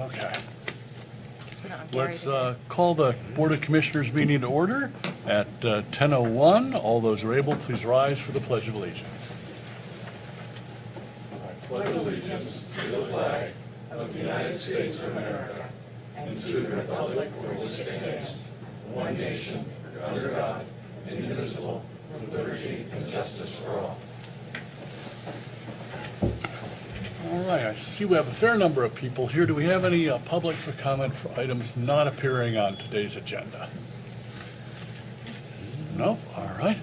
Okay. Guess we don't have Gary Let's today. call the Board of Commissioners meeting to order at 10:01. All those who are able, please rise for the Pledge of Allegiance. I pledge allegiance to the flag of the United States of America and to the republic for which it stands, one nation, under God, indivisible, with liberty and justice for all. All right, I see we have a fair number of people here. Do we have any public for comment for items not appearing on today's agenda? No? All right.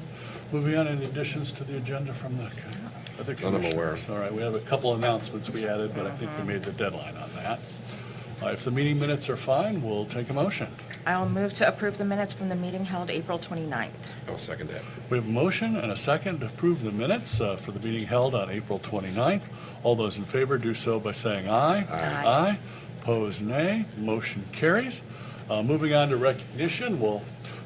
Moving on, any additions to the agenda from the other None I'm aware commissioners? of. All right, we have a couple announcements we added, but I think we made the deadline on that. If the meeting minutes are fine, we'll take a motion. I'll move to approve the minutes from the meeting held April 29th. I'll second that. We have a motion and a second to approve the minutes for the meeting held on April 29th. All those in favor do so by saying aye. Aye. Aye. Opposed, nay. Motion carries. Moving on to recognition, we'll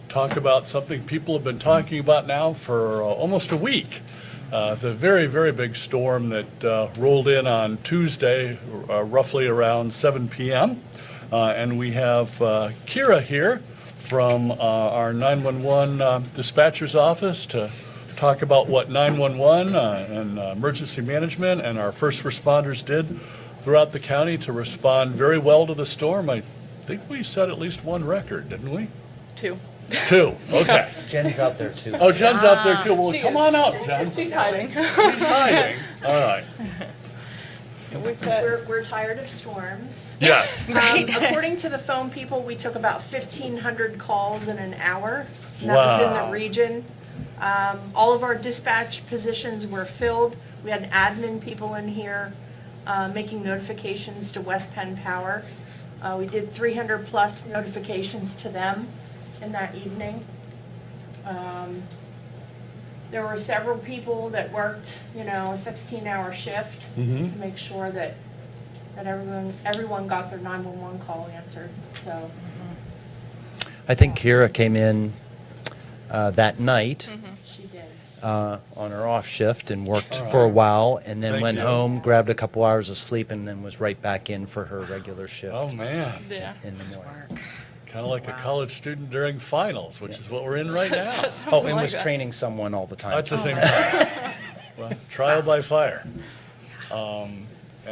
talk about something people have been talking about now for almost a week. The very, very big storm that rolled in on Tuesday, roughly around 7 p.m. And we have Kira here from our 911 dispatcher's office to talk about what 911 and emergency management and our first responders did throughout the county to respond very well to the storm. I think we set at least one record, didn't we? Two. Two, okay. Jen's out there too. Oh, Jen's out there too. Well, She come is. on out, Jen. She's hiding. She's hiding. All right. We said, We're tired of storms. Yes. According to the phone people, we took about 1,500 calls in an hour. And that was in Wow. the region. All of our dispatch positions were filled. We had admin people in here making notifications to West Penn Power. We did 300-plus notifications to them in that evening. There were several people that worked, a 16-hour shift to make sure that everyone got their 911 call answered, so. I think Kira came in that night She did. on her off shift and worked All for a right. while, and then Thank went you. home, grabbed a couple hours of sleep, and then was right back in for her regular shift Oh, man. yeah. in the morning. Work. Kind of like a college student during finals, which is what we're in right now. Something Oh, and like was that. training someone all the time. At the same time. Well, trial by fire. And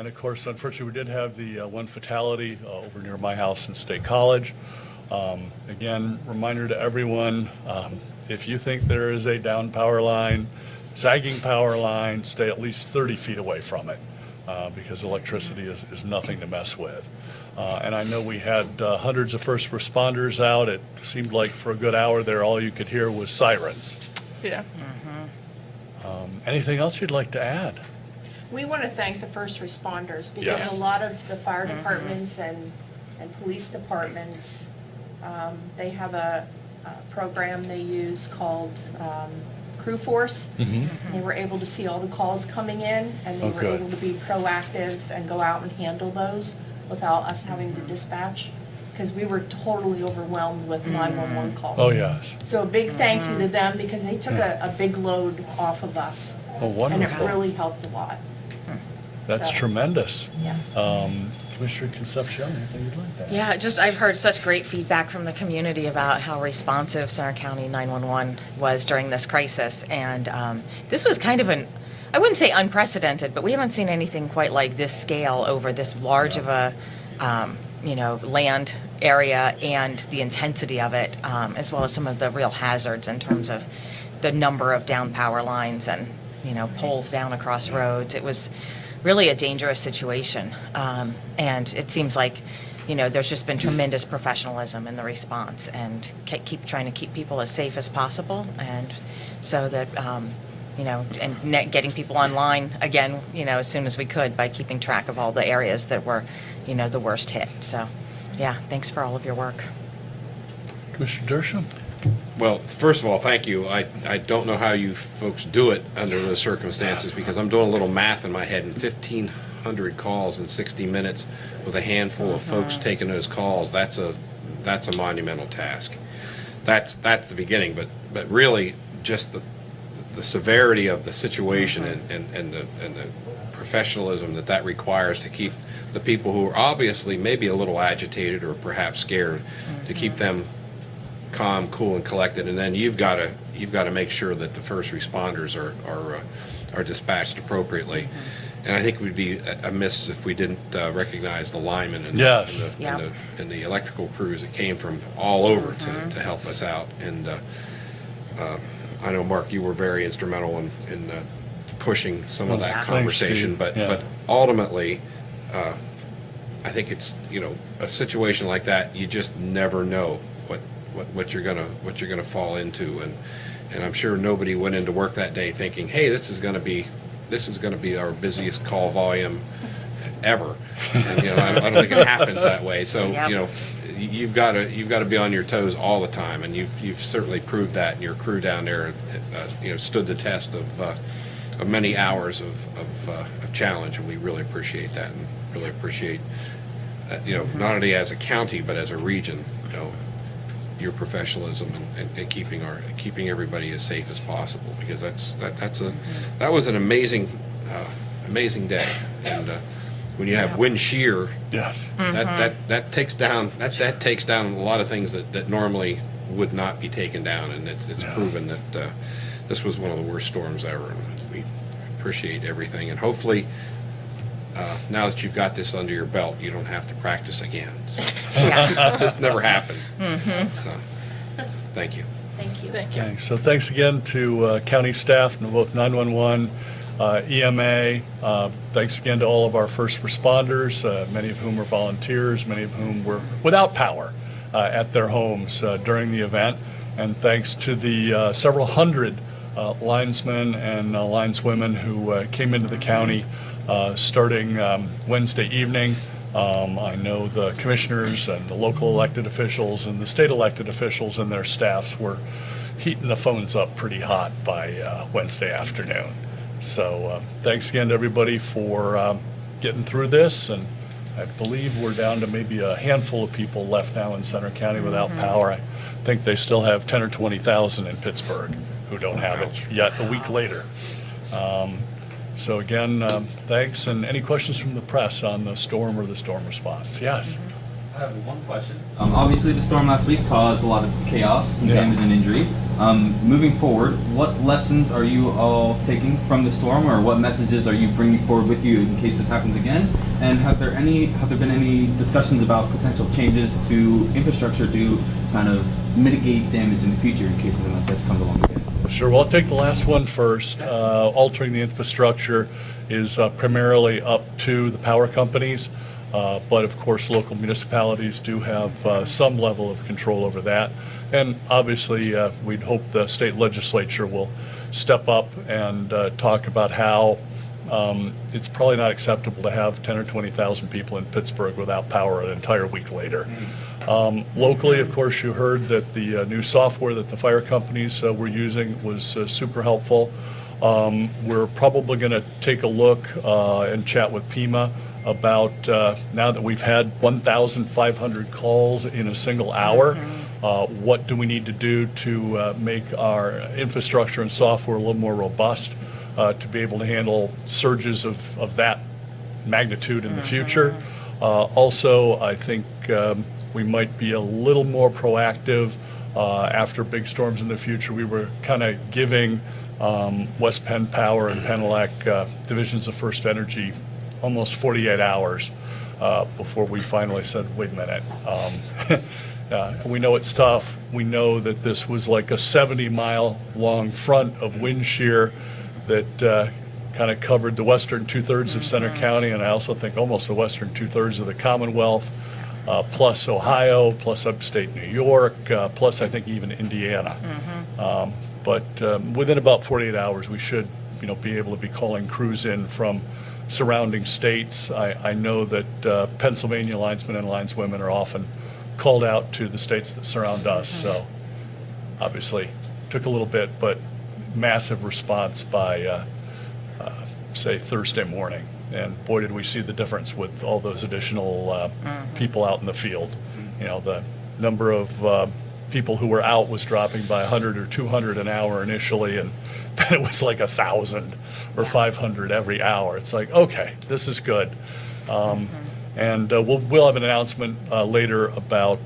of course, unfortunately, we did have the one fatality over near my house in State College. Again, reminder to everyone, if you think there is a down power line, sagging power line, stay at least 30 feet away from it, because electricity is nothing to mess with. And I know we had hundreds of first responders out. It seemed like for a good hour there, all you could hear was sirens. Yeah. Anything else you'd like to add? We want to thank the first responders because Yes. a lot of the fire departments and police departments, they have a program they use called Crew Force. They were able to see all the calls coming in and they Oh, were good. able to be proactive and go out and handle those without us having to dispatch because we were totally overwhelmed with 911 calls. Oh, yes. So a big thank you to them because they took a big load off of us. Oh, And it wonderful. really helped a lot. That's So- tremendous. Yeah. Commissioner Concepcion, anything you'd like to add? Yeah, I've heard such great feedback from the community about how responsive Center County 911 was during this crisis. And this was kind of I wouldn't say unprecedented, but we haven't seen anything quite like this scale over this large of a, land area and the intensity of it, as well as some of the real hazards in terms of the number of down power lines and, poles down across roads. It was really a dangerous situation. And it seems like, there's just been tremendous professionalism in the response and keep trying to keep people as safe as possible. And so that, getting people online again, as soon as we could by keeping track of all the areas that were, the worst hit. So, yeah, thanks for all of your work. Commissioner Dershowitz? Well, first of all, thank you. I don't know how you folks do it under the circumstances because I'm doing a little math in my head and 1,500 calls in 60 minutes with a handful of folks taking those calls. That's a monumental task. That's the beginning, but really just the severity of the situation and the professionalism that requires to keep the people who are obviously maybe a little agitated or perhaps scared, to keep them calm, cool, and collected. And then you've got to make sure that the first responders are dispatched appropriately. And I think we'd be amiss if we didn't recognize the linemen and, Yes. and the electrical crews that came from all over to help us out. And I know, Mark, you were very instrumental in pushing some of that Thanks, conversation. Steve. But Yeah. but ultimately, I think it's, a situation like that, you just never know what you're gonna fall into. And I'm sure nobody went into work that day thinking, hey, this is gonna be our busiest call volume ever. And, I don't think it happens that way. So, Yep. you've got to be on your toes all the time, and you've certainly proved that. And your crew down there, stood the test of many hours of challenge, and we really appreciate that, and really appreciate, not only as a county but as a region, your professionalism and keeping everybody as safe as possible, because that was an amazing day. And when you have wind shear, Yes. that takes down a lot of things that normally would not be taken down, and it's proven that this was one of the worst storms ever. And we appreciate everything, and hopefully now that you've got this under your belt, you don't have to practice again. So, this never happens. So, thank you. Thank you. Okay, so thanks again to county staff, both 911, EMA. Thanks again to all of our first responders, many of whom were volunteers, many of whom were without power at their homes during the event. And thanks to the several hundred linesmen and lineswomen who came into the county starting Wednesday evening. I know the commissioners and the local elected officials and the state elected officials and their staffs were heating the phones up pretty hot by Wednesday afternoon. So thanks again to everybody for getting through this. And I believe we're down to maybe a handful of people left now in Center County without power. I think they still have 10 or 20,000 in Pittsburgh who don't have it yet a week later. So again, thanks. And any questions from the press on the storm or the storm response? Yes. I have one question. Obviously, the storm last week caused a lot of chaos and Yeah. damage and injury. Moving forward, what lessons are you all taking from the storm, or what messages are you bringing forward with you in case this happens again? And have there been any discussions about potential changes to infrastructure to kind of mitigate damage in the future in case something like this comes along again? Sure. Well, I'll take the last one first. Altering the infrastructure is primarily up to the power companies, but of course, local municipalities do have some level of control over that. And obviously, we'd hope the state legislature will step up and talk about how it's probably not acceptable to have 10 or 20,000 people in Pittsburgh without power an entire week later. Locally, of course, you heard that the new software that the fire companies were using was super helpful. We're probably going to take a look and chat with Pima about, now that we've had 1,500 calls in a single hour, what do we need to do to make our infrastructure and software a little more robust to be able to handle surges of that magnitude in the future. Also, I think we might be a little more proactive after big storms in the future. We were kind of giving West Penn Power and Penelec divisions of First Energy almost 48 hours before we finally said, wait a minute. We know it's tough. We know that this was like a 70-mile long front of wind shear that kind of covered the western two-thirds of Center County, and I also think almost the western two-thirds of the Commonwealth, plus Ohio, plus upstate New York, plus I think even Indiana. But within about 48 hours, we should, be able to be calling crews in from surrounding states. I know that Pennsylvania linesmen and lineswomen are often called out to the states that surround us. So obviously took a little bit, but massive response by, say, Thursday morning. And boy, did we see the difference with all those additional people out in the field. The number of people who were out was dropping by 100 or 200 an hour initially, and then it was like 1,000 or 500 every hour. It's like, okay, this is good. And we'll have an announcement later about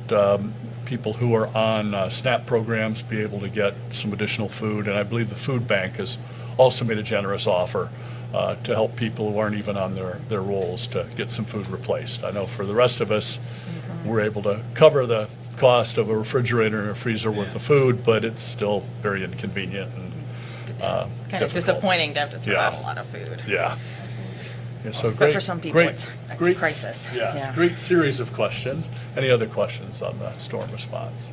people who are on SNAP programs be able to get some additional food. And I believe the food bank has also made a generous offer to help people who aren't even on their rolls to get some food replaced. I know for the rest of us, we're able to cover the cost of a refrigerator and a freezer worth of food, but it's still very inconvenient and Kind of difficult. disappointing to have to throw Yeah. out a lot of food. Yeah. Yeah, so But great. for some people, great- it's a great s- crisis. Yes, Yeah. great series of questions. Any other questions on the storm response?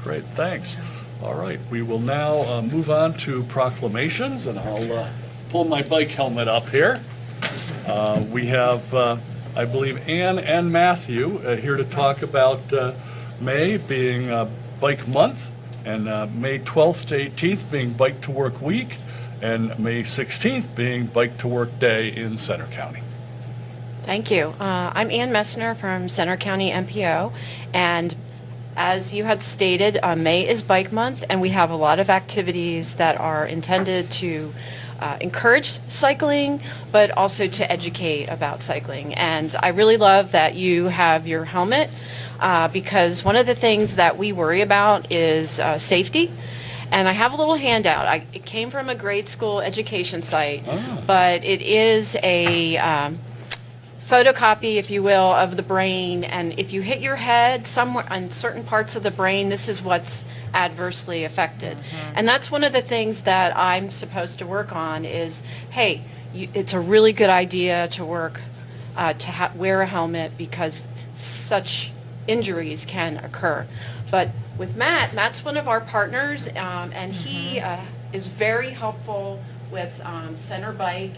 Great, thanks. All right, we will now move on to proclamations, and I'll pull my bike helmet up here. We have, I believe, Ann and Matthew here to talk about May being Bike Month, and May 12th to 18th being Bike to Work Week, and May 16th being Bike to Work Day in Center County. Thank you. I'm Ann Messner from Center County MPO, and as you had stated, May is Bike Month, and we have a lot of activities that are intended to encourage cycling, but also to educate about cycling. And I really love that you have your helmet, because one of the things that we worry about is safety. And I have a little handout. It came from a grade school education site, but it is a photocopy, if you will, of the brain. And if you hit your head somewhere on certain parts of the brain, this is what's adversely affected. And that's one of the things that I'm supposed to work on is, hey, it's a really good idea to work, to wear a helmet because such injuries can occur. But with Matt's one of our partners, and he is very helpful with Center Bike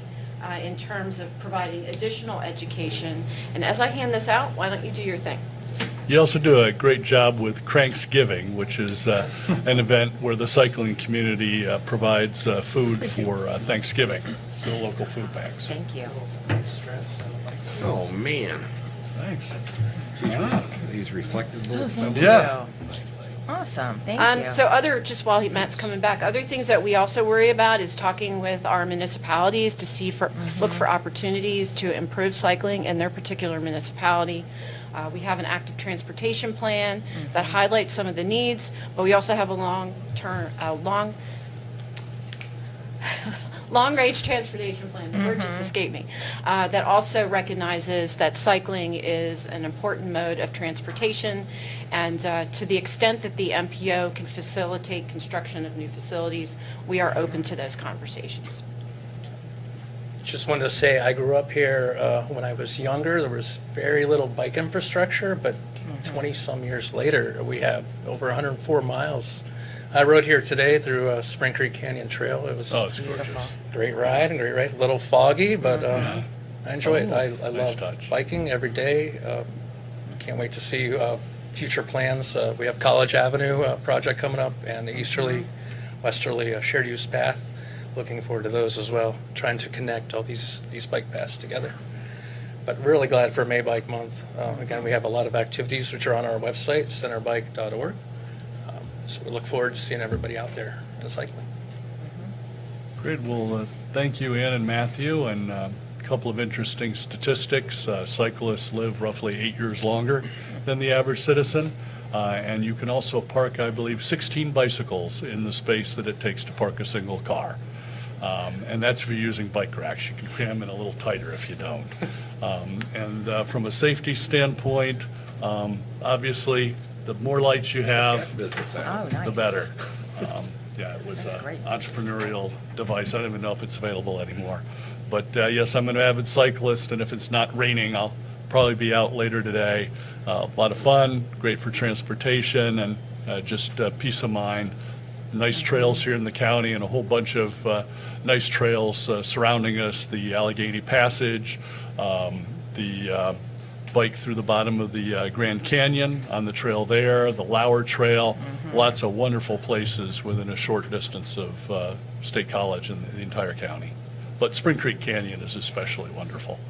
in terms of providing additional education. And as I hand this out, why don't you do your thing? You also do a great job with Cranksgiving, which is an event where the cycling community provides food for Thanksgiving to the local food banks. Thank you. Oh, man. Thanks. These reflected little Thank fellas. Yeah. you. Awesome, thank you. So just while Matt's coming back, other things that we also worry about is talking with our municipalities to see look for opportunities to improve cycling in their particular municipality. We have an active transportation plan that highlights some of the needs, but we also have a long-range transportation plan, the word just escaped me, that also recognizes that cycling is an important mode of transportation, and to the extent that the MPO can facilitate construction of new facilities, we are open to those conversations. Just wanted to say, I grew up here when I was younger. There was very little bike infrastructure, but 20-some years later, we have over 104 miles. I rode here today through Spring Creek Canyon Trail. It was Oh, it's gorgeous. a great ride, a little foggy, but I enjoy it. I nice love touch. biking every day. Can't wait to see future plans. We have College Avenue project coming up and the easterly, westerly shared use path. Looking forward to those as well, trying to connect all these bike paths together. But really glad for May Bike Month. Again, we have a lot of activities which are on our website, centerbike.org. So we look forward to seeing everybody out there and cycling. Great, well, thank you, Ann and Matthew, and a couple of interesting statistics. Cyclists live roughly 8 years longer than the average citizen, and you can also park, I believe, 16 bicycles in the space that it takes to park a single car. And that's if you're using bike racks. You can cram in a little tighter if you don't. And from a safety standpoint, obviously, the more lights you have, Business Oh, hours. nice. the better. Yeah, it was That's an great. entrepreneurial device. I don't even know if it's available anymore. But yes, I'm an avid cyclist, and if it's not raining, I'll probably be out later today. A lot of fun, great for transportation, and just peace of mind. Nice trails here in the county, and a whole bunch of nice trails surrounding us. The Allegheny Passage, the bike through the bottom of the Grand Canyon on the trail there, the Lauer Trail, lots of wonderful places within a short distance of State College and the entire county. But Spring Creek Canyon is especially wonderful.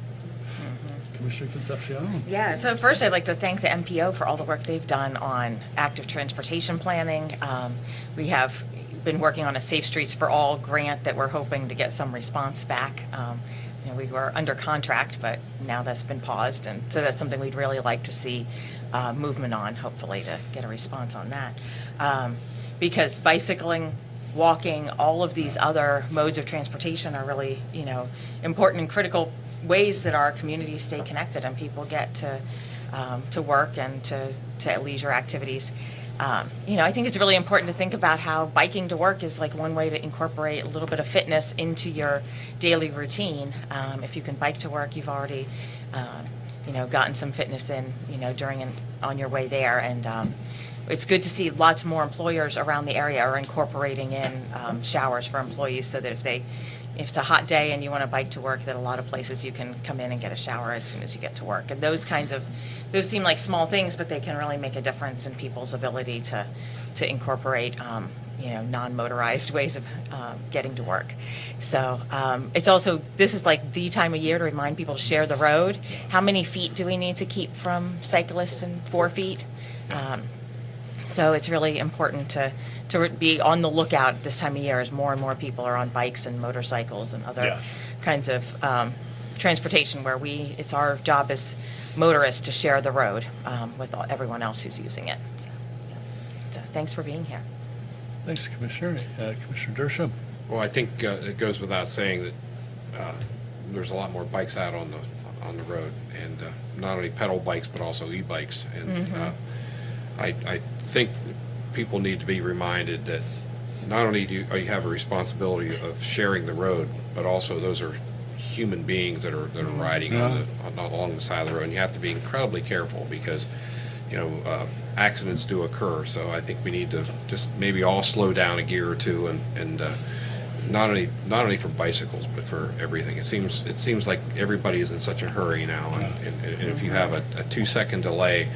Commissioner Concepcion. Yeah, so first I'd like to thank the MPO for all the work they've done on active transportation planning. We have been working on a Safe Streets for All grant that we're hoping to get some response back. We were under contract, but now that's been paused, and so that's something we'd really like to see movement on, hopefully, to get a response on that. Because bicycling, walking, all of these other modes of transportation are really, important and critical ways that our communities stay connected and people get to work and to leisure activities. I think it's really important to think about how biking to work is like one way to incorporate a little bit of fitness into your daily routine. If you can bike to work, you've already, gotten some fitness in, during and on your way there. And it's good to see lots more employers around the area are incorporating in showers for employees so that if it's a hot day and you want to bike to work, that a lot of places you can come in and get a shower as soon as you get to work. And those seem like small things, but they can really make a difference in people's ability to incorporate, non-motorized ways of getting to work. So it's also, this is like the time of year to remind people to share the road. How many feet do we need to keep from cyclists, and 4 feet? So it's really important to be on the lookout this time of year as more and more people are on bikes and motorcycles and other Yes. kinds of transportation where it's our job as motorists to share the road with everyone else who's using it. So thanks for being here. Thanks, Commissioner. Commissioner Dershowitz. Well, I think it goes without saying that there's a lot more bikes out on the road, and not only pedal bikes but also e-bikes. And I think people need to be reminded that not only do you have a responsibility of sharing the road, but also those are human beings that are riding along the side of the road, and you have to be incredibly careful because accidents do occur. So I think we need to just maybe all slow down a gear or two, and not only for bicycles but for everything. It seems like everybody is in such a hurry now, and if you have a 2-second delay,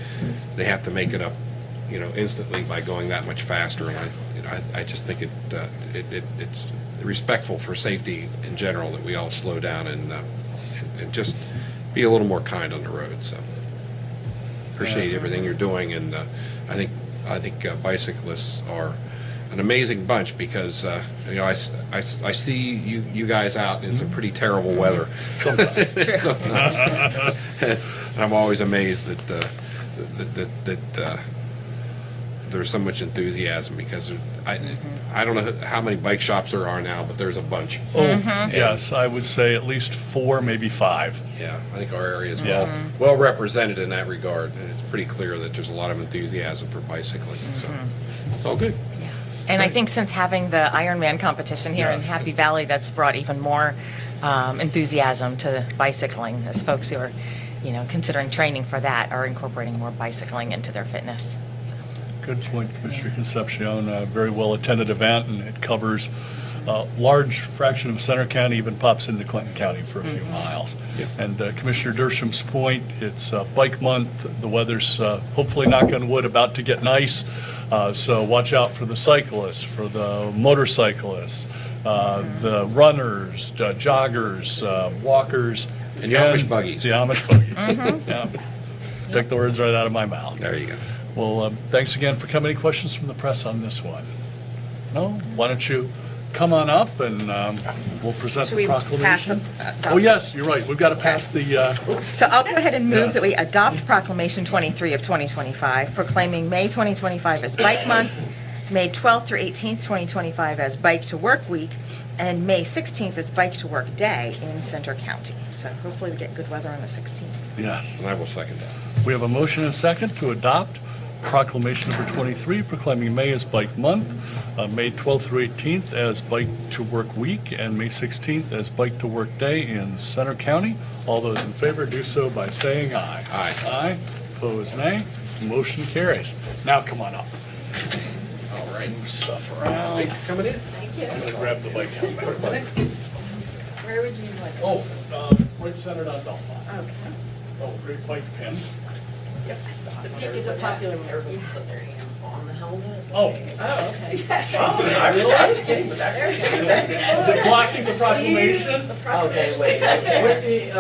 they have to make it up instantly by going that much faster. And I just think it's respectful for safety in general that we all slow down and just be a little more kind on the road. So appreciate everything you're doing, and I think bicyclists are an amazing bunch because I see you guys out in some pretty terrible weather sometimes. And I'm always amazed that there's so much enthusiasm because I don't know how many bike shops there are now, but there's a bunch. Yes, I would say at least 4, maybe 5. Yeah, I think our area is Yeah. well represented in that regard, and it's pretty clear that there's a lot of enthusiasm for bicycling. So it's all good. Yeah. And I think since having the Ironman competition here in Yes. Happy Valley, that's brought even more enthusiasm to bicycling, as folks who are, considering training for that are incorporating more bicycling into their fitness. So. Good point, Commissioner Concepcion. A very well-attended event, and it covers a large fraction of Center County, even pops into Clinton County for a few miles. Yep. And Commissioner Dersham's point, it's Bike Month. The weather's hopefully, knock on wood, about to get nice. So watch out for the cyclists, for the motorcyclists, the runners, joggers, walkers. And the Amish buggies. The Amish buggies. Yeah. Took the words right out of my mouth. There you go. Well, thanks again for coming. Any questions from the press on this one? No? Why don't you come on up and we'll present Should the we pass proclamation. the- Oh, yes, you're right. We've got to pass the, So I'll go ahead and move Yes. that we adopt Proclamation 23 of 2025, proclaiming May 2025 as Bike Month, May 12th through 18th, 2025 as Bike to Work Week, and May 16th as Bike to Work Day in Center County. So hopefully we get good weather on the 16th. yes. And I will second that. We have a motion and a second to adopt Proclamation number 23, proclaiming May as Bike Month, May 12th through 18th as Bike to Work Week, and May 16th as Bike to Work Day in Center County. All those in favor do so by saying aye. Aye. Aye. Opposed, nay. Motion carries. Now come on up. All right. Move stuff around. Thanks for coming in. I'm going to grab the bike helmet. Where would you like? Oh, right centered on Delphi. Okay. Oh, great bike pin. Yep, that's awesome. It's a popular Everybody put their hands on the Oh. I was kidding, but that. Is it blocking the proclamation? Okay, wait. What's the,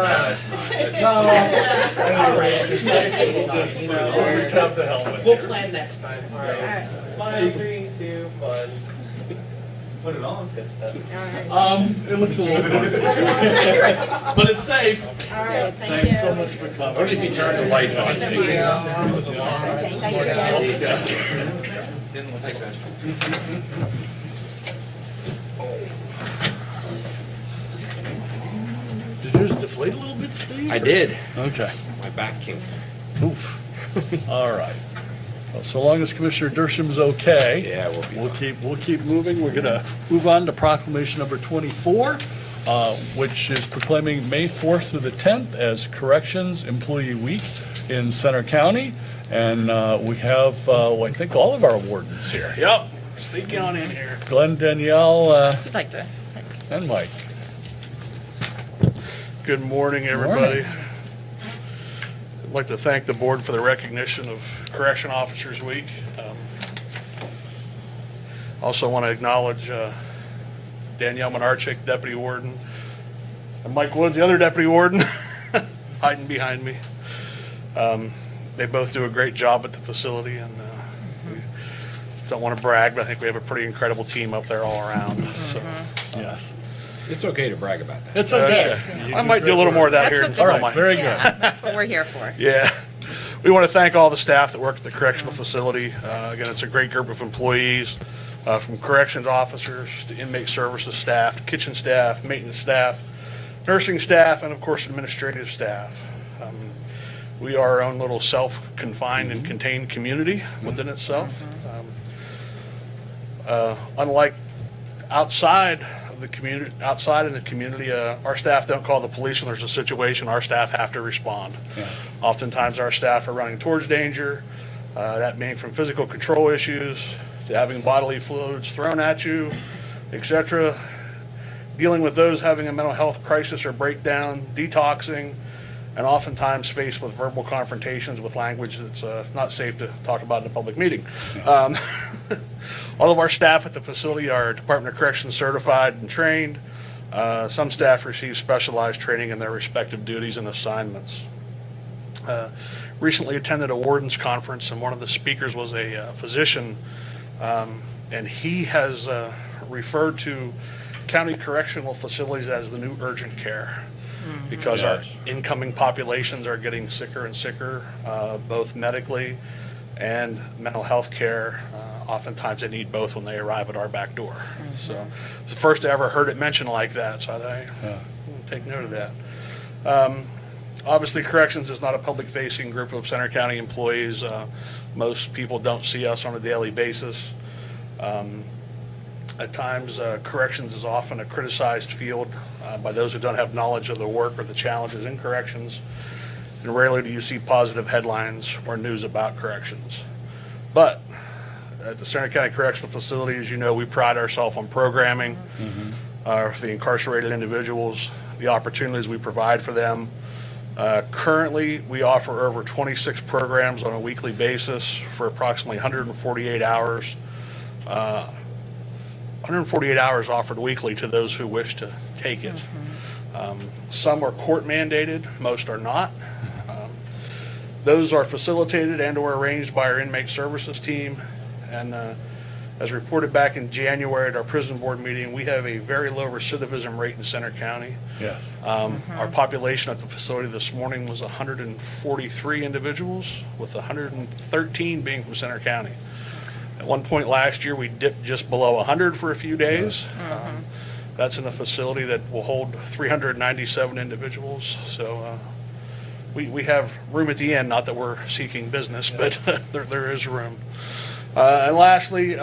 We'll just have the helmet. We'll plan next time. All right. Smile, 3, 2, 1. Put it on. Good stuff. It looks a little but it's safe. All right, thank you. Thanks so much for coming. What if he turns the lights on? Thanks, man. Did yours deflate a little bit, Steve? I did. Okay. My back kinked. Oof. All right. Well, so long as Commissioner Dersham's okay. Yeah, we'll be fine. We'll keep moving. We're gonna move on to proclamation number 24, which is proclaiming May 4th through the 10th as Corrections Employee Week in Center County. And we have, I think, all of our wardens here. Yep, sneaking on in here. Glenn, Danielle, I'd like to. and Mike. Good morning, everybody. Morning. I'd like to thank the board for the recognition of Correction Officers Week. Also want to acknowledge Danielle Menarchik, Deputy Warden, and Mike Wood, the other Deputy Warden, hiding behind me. They both do a great job at the facility, and we don't want to brag, but I think we have a pretty incredible team up there all around. So, Yes. It's okay to brag about that. It's okay. okay. I might do a little more of that here in That's front what of my. Very Yeah, good. that's what we're here for. Yeah. We want to thank all the staff that work at the correctional facility. Again, it's a great group of employees, from corrections officers to inmate services staff, to kitchen staff, maintenance staff, nursing staff, and of course, administrative staff. We are our own little self-confined and contained community within itself. Unlike outside of the community, our staff don't call the police when there's a situation. Our staff have to respond. Yeah. Oftentimes, our staff are running towards danger, that being from physical control issues to having bodily fluids thrown at you, etc. Dealing with those having a mental health crisis or breakdown, detoxing, and oftentimes faced with verbal confrontations with language that's not safe to talk about in a public meeting. All of our staff at the facility are Department of Corrections certified and trained. Some staff receive specialized training in their respective duties and assignments. Recently attended a warden's conference, and one of the speakers was a physician, and he has referred to county correctional facilities as the new urgent care. Because Yes. our incoming populations are getting sicker and sicker, both medically and mental health care. Oftentimes they need both when they arrive at our back door. So it's the first I ever heard it mentioned like that, so I take note of that. Obviously, corrections is not a public-facing group of Center County employees. Most people don't see us on a daily basis. At times, corrections is often a criticized field by those who don't have knowledge of the work or the challenges in corrections, and rarely do you see positive headlines or news about corrections. But at the Center County Correctional Facility, as you know, we pride ourselves on programming for the incarcerated individuals, the opportunities we provide for them. Currently, we offer over 26 programs on a weekly basis for approximately 148 hours. 148 hours offered weekly to those who wish to take it. Some are court mandated, most are not. Those are facilitated and or arranged by our inmate services team. And as reported back in January at our prison board meeting, we have a very low recidivism rate in Center County. Yes. Our population at the facility this morning was 143 individuals, with 113 being from Center County. At one point last year, we dipped just below 100 for a few days. That's in a facility that will hold 397 individuals. So we have room at the end, not that we're seeking business, but there is room. And lastly,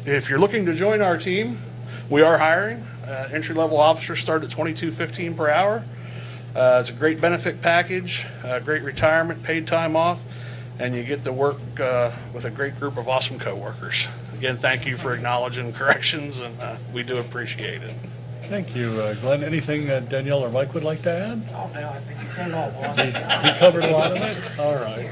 if you're looking to join our team, we are hiring. Entry-level officers start at $22.15 per hour. It's a great benefit package, great retirement, paid time off, and you get to work with a great group of awesome coworkers. Again, thank you for acknowledging corrections, and we do appreciate it. Thank you, Glenn. Anything Danielle or Mike would like to add? Oh, no, I think you said it all, boss. He covered a lot of it? All right.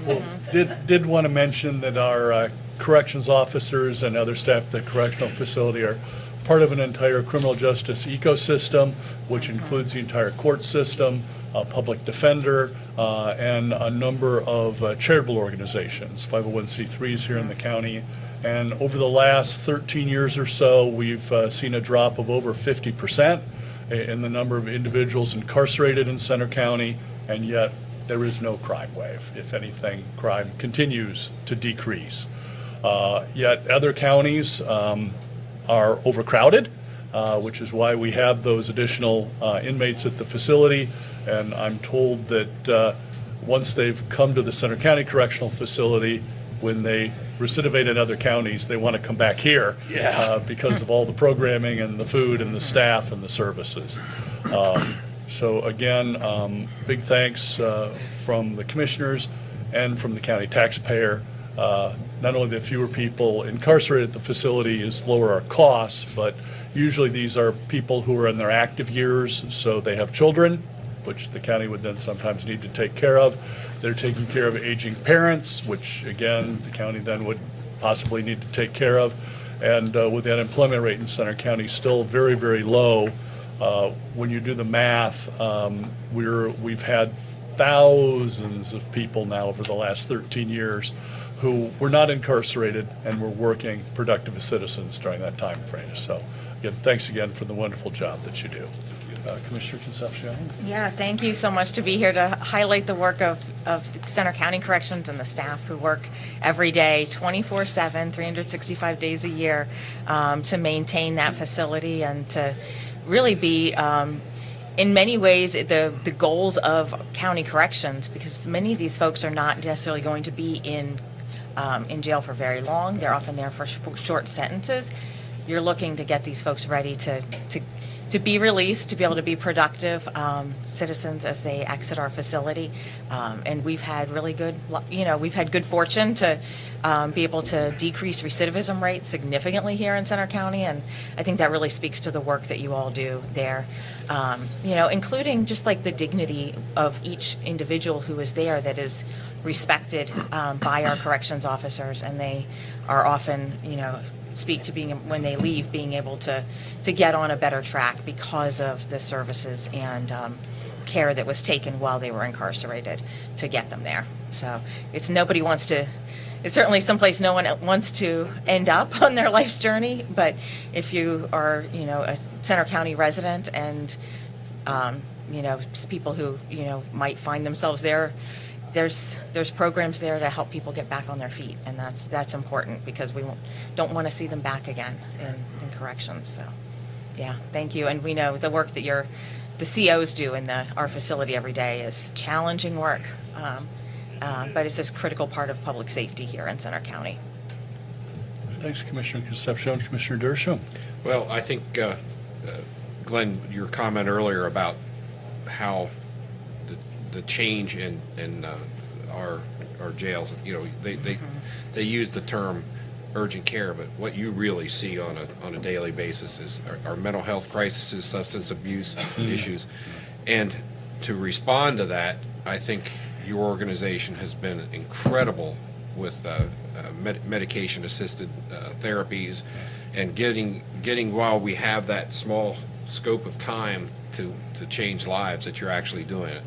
Well, did want to mention that our corrections officers and other staff at the correctional facility are part of an entire criminal justice ecosystem, which includes the entire court system, a public defender, and a number of charitable organizations, 501c3s here in the county. And over the last 13 years or so, we've seen a drop of over 50% in the number of individuals incarcerated in Center County, and yet there is no crime wave. If anything, crime continues to decrease. Yet other counties are overcrowded, which is why we have those additional inmates at the facility. And I'm told that once they've come to the Center County Correctional Facility, when they recidivate in other counties, they want to come back here because of all the programming and the food and the staff and the services. So again, big thanks from the commissioners and from the county taxpayer. Not only the fewer people incarcerated at the facility is lower our costs, but usually these are people who are in their active years, so they have children, which the county would then sometimes need to take care of. They're taking care of aging parents, which again, the county then would possibly need to take care of. And with the unemployment rate in Center County still very, very low, when you do the math, we've had thousands of people now over the last 13 years who were not incarcerated and were working productive as citizens during that time frame. So again, thanks again for the wonderful job that you do. Commissioner Concepcion? Yeah, thank you so much to be here to highlight the work of Center County Corrections and the staff who work every day, 24/7, 365 days a year, to maintain that facility and to really be, in many ways, the goals of county corrections, because many of these folks are not necessarily going to be in jail for very long. They're often there for short sentences. You're looking to get these folks ready to be released, to be able to be productive citizens as they exit our facility. And we've had really good, we've had good fortune to be able to decrease recidivism rates significantly here in Center County. And I think that really speaks to the work that you all do there, including just like the dignity of each individual who is there that is respected by our corrections officers. And they are often, speak to being, when they leave, being able to get on a better track because of the services and care that was taken while they were incarcerated to get them there. So it's certainly someplace no one wants to end up on their life's journey, but if you are, a Center County resident and, people who, might find themselves there, there's programs there to help people get back on their feet, and that's important because we don't want to see them back again in corrections. So, yeah, thank you. And we know the work that the COs do in our facility every day is challenging work, but it's a critical part of public safety here in Center County. Thanks, Commissioner Concepcion. Commissioner Dershowitz? Well, I think, Glenn, your comment earlier about how the change in our jails, they use the term urgent care, but what you really see on a daily basis is our mental health crises, substance abuse issues. And to respond to that, I think your organization has been incredible with medication-assisted therapies and getting while we have that small scope of time to change lives, that you're actually doing it.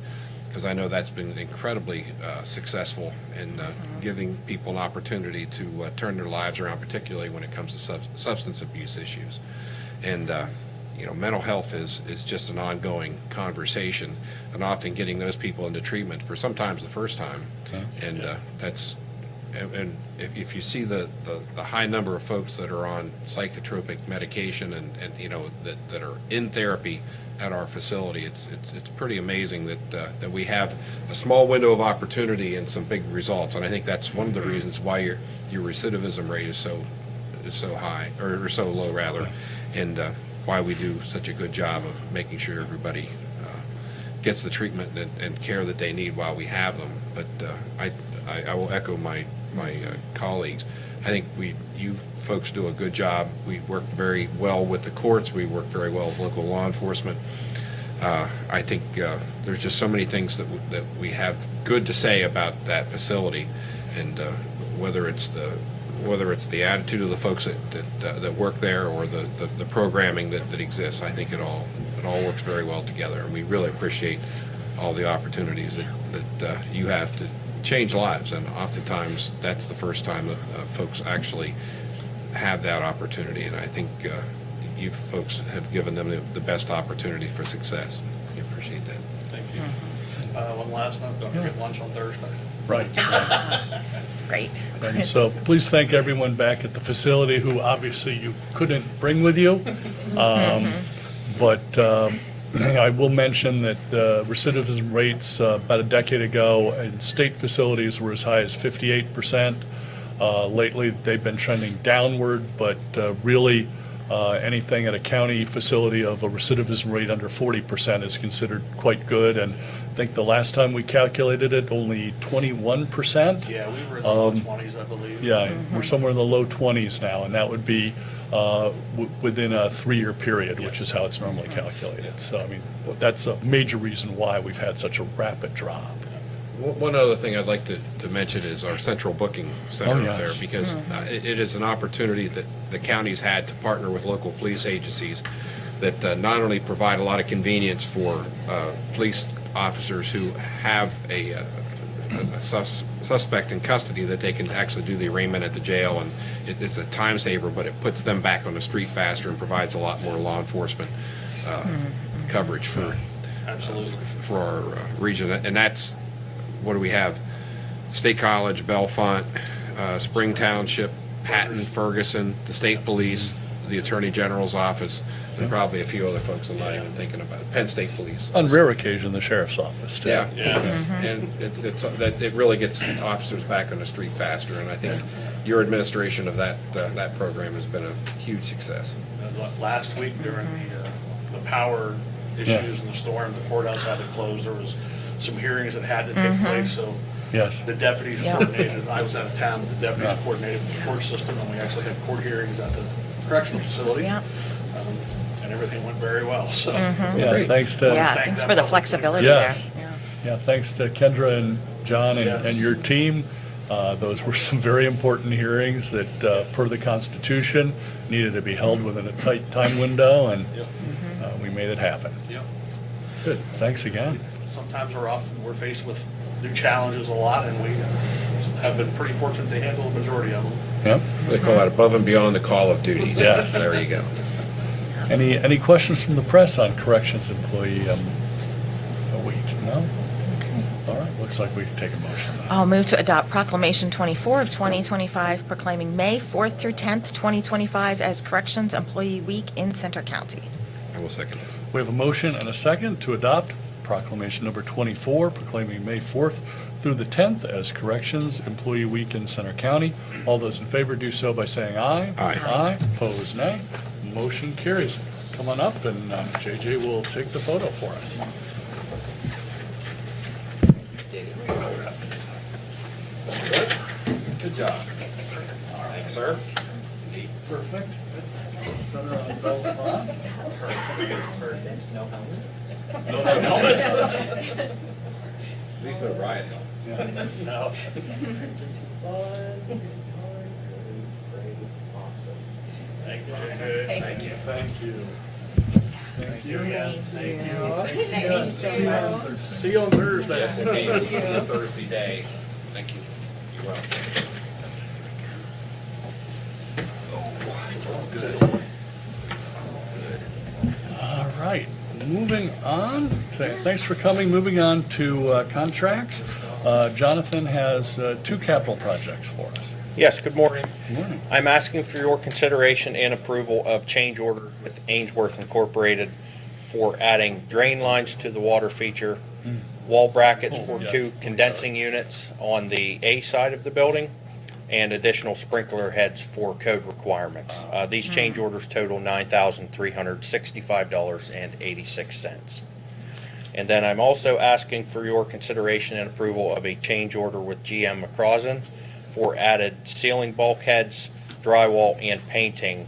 Because I know that's been incredibly successful in giving people an opportunity to turn their lives around, particularly when it comes to substance abuse issues. And mental health is just an ongoing conversation, and often getting those people into treatment for sometimes the first time. And and if you see the high number of folks that are on psychotropic medication and that are in therapy at our facility, it's pretty amazing that we have a small window of opportunity and some big results. And I think that's one of the reasons why your recidivism rate is so high, or so low rather, and why we do such a good job of making sure everybody gets the treatment and care that they need while we have them. But I will echo my colleagues. I think you folks do a good job. We work very well with the courts. We work very well with local law enforcement. I think there's just so many things that we have good to say about that facility, and whether it's the attitude of the folks that work there or the programming that exists, I think it all works very well together, and we really appreciate all the opportunities that you have to change lives, and oftentimes that's the first time that folks actually have that opportunity, and I think you folks have given them the best opportunity for success. We appreciate that. Thank you. One last note, don't forget lunch on Thursday. Right. Great. And so please thank everyone back at the facility who obviously you couldn't bring with you. But I will mention that recidivism rates about a decade ago in state facilities were as high as 58%. Lately, they've been trending downward, but really anything at a county facility of a recidivism rate under 40% is considered quite good. And I think the last time we calculated it, only 21%. Yeah, we were in the low 20s, I believe. Yeah, we're somewhere in the low 20s now, and that would be within a 3-year period, which is how it's normally calculated. So, I mean, that's a major reason why we've had such a rapid drop. One other thing I'd like to mention is our central booking center Oh, yes. there, because it is an opportunity that the county's had to partner with local police agencies that not only provide a lot of convenience for police officers who have a suspect in custody, that they can actually do the arraignment at the jail, and it's a time saver, but it puts them back on the street faster and provides a lot more law enforcement coverage for Absolutely. for our region. And that's, what do we have? State College, Bellefonte, Spring Township, Patton, Ferguson, the state police, the Attorney General's office, and probably a few other folks I'm not even thinking about. Penn State Police. On rare occasion, the sheriff's office, too. Yeah, and it's that it really gets officers back on the street faster, and I think your administration of that program has been a huge success. Last week during the power issues and the storm, the courthouse had to close. There was some hearings that had to take place, so Yes. the deputies coordinated. I was out of town, but the deputies coordinated the court system, and we actually had court hearings at the correctional facility. Yeah. And everything went very well, so. Yeah, thanks to. Yeah, thank thanks them for the publicly. flexibility there. Yes. Yeah. Yeah, thanks to Kendra and John Yes. and your team. Those were some very important hearings that, per the Constitution, needed to be held within a tight time window, and we made it happen. Yep. Good, thanks again. Sometimes we're faced with new challenges a lot, and we have been pretty fortunate to handle the majority of them. Yep. They call that above and beyond the call of duties. Yes. There you go. Any questions from the press on corrections employee a week? No? All right, looks like we can take a motion now. I'll move to adopt Proclamation 24 of 2025 proclaiming May 4th through 10th, 2025 as Corrections Employee Week in Center County. I will second it. We have a motion and a second to adopt proclamation number 24 proclaiming May 4th through the 10th as Corrections Employee Week in Center County. All those in favor do so by saying aye. Aye. Aye, opposed nay. Motion carries. Come on up, and JJ will take the photo for us. Good job. All right, sir. Perfect. Center on Bellefonte. At least no riot helmets. No. Thank you. Thank you. Thank you. Thank you again. Thank you so much. See you on Thursday. Yes, indeed. This is a Thursday day. Thank you. You're welcome. All right, moving on. Thanks for coming. Moving on to contracts. Jonathan has 2 capital projects for us. Yes, good morning. Good morning. I'm asking for your consideration and approval of change orders with Ainsworth Incorporated for adding drain lines to the water feature, wall brackets for yes. 2 condensing units on the A side of the building, and additional sprinkler heads for code requirements. These change orders total $9,365.86. And then I'm also asking for your consideration and approval of a change order with GM McCrossin for added ceiling bulkheads, drywall, and painting.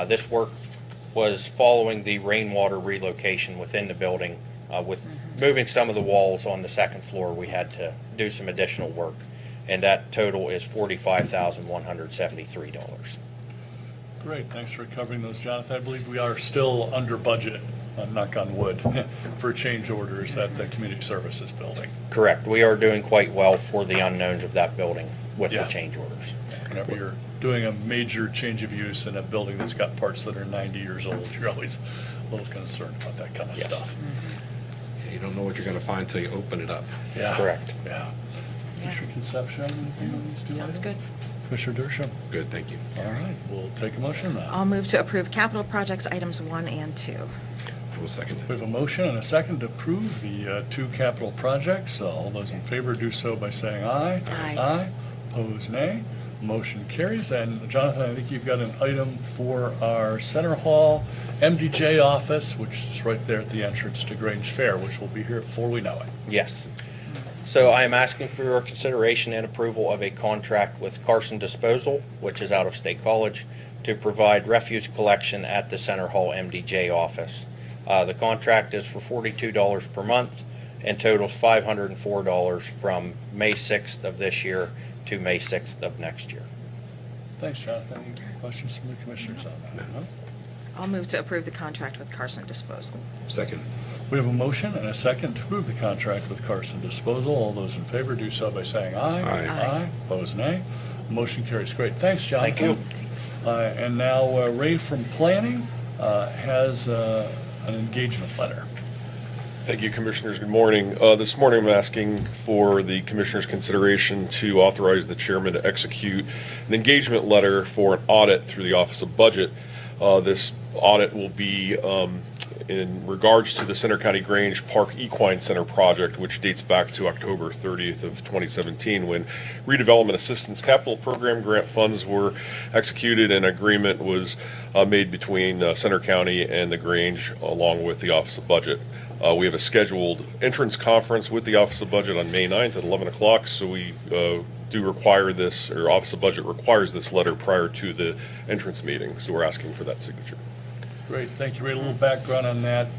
This work was following the rainwater relocation within the building With moving some of the walls on the second floor, we had to do some additional work, and that total is $45,173. Great, thanks for covering those, Jonathan. I believe we are still under budget, knock on wood, for change orders at the community services building. Correct. We are doing quite well for the unknowns of that building with the Yeah. change orders. Whenever you're doing a major change of use in a building that's got parts that are 90 years old, you're always a little concerned about that kind of Yes. stuff. You don't know what you're going to find until you open it up. Yeah. Correct. Yeah. Yeah. Commissioner Concepcion, anything on these two Sounds items? good. Commissioner Dershowitz? Good, thank you. All right, we'll take a motion now. I'll move to approve capital projects items 1 and 2. I will second We it. have a motion and a second to approve the two capital projects. All those in favor do so by saying aye. Aye. Aye. Opposed, nay. Motion carries. And Jonathan, I think you've got an item for our Center Hall MDJ office, which is right there at the entrance to Grange Fair, which will be here before we know it. Yes. So I am asking for your consideration and approval of a contract with Carson Disposal, which is out of State College, to provide refuse collection at the Center Hall MDJ office. The contract is for $42 per month and totals $504 from May 6th of this year to May 6th of next year. Thanks, Jonathan. Any questions from the commissioners on that? No? I'll move to approve the contract with Carson Disposal. Second. We have a motion and a second to approve the contract with Carson Disposal. All those in favor do so by saying aye. Aye. Aye. Opposed, nay. Motion carries. Great. Thanks, Jonathan. Thank you. And now Ray from Planning has an engagement letter. Thank you, Commissioners. Good morning. This morning, I'm asking for the Commissioners' consideration to authorize the Chairman to execute an engagement letter for an audit through the Office of Budget. This audit will be in regards to the Center County Grange Park Equine Center project, which dates back to October 30th of 2017, when redevelopment assistance capital program grant funds were executed and agreement was made between Center County and the Grange, along with the Office of Budget. We have a scheduled entrance conference with the Office of Budget on May 9th at 11 o'clock, so we do require this, or Office of Budget requires this letter prior to the entrance meeting, so we're asking for that signature. Great, thank you. Ray, a little background on that.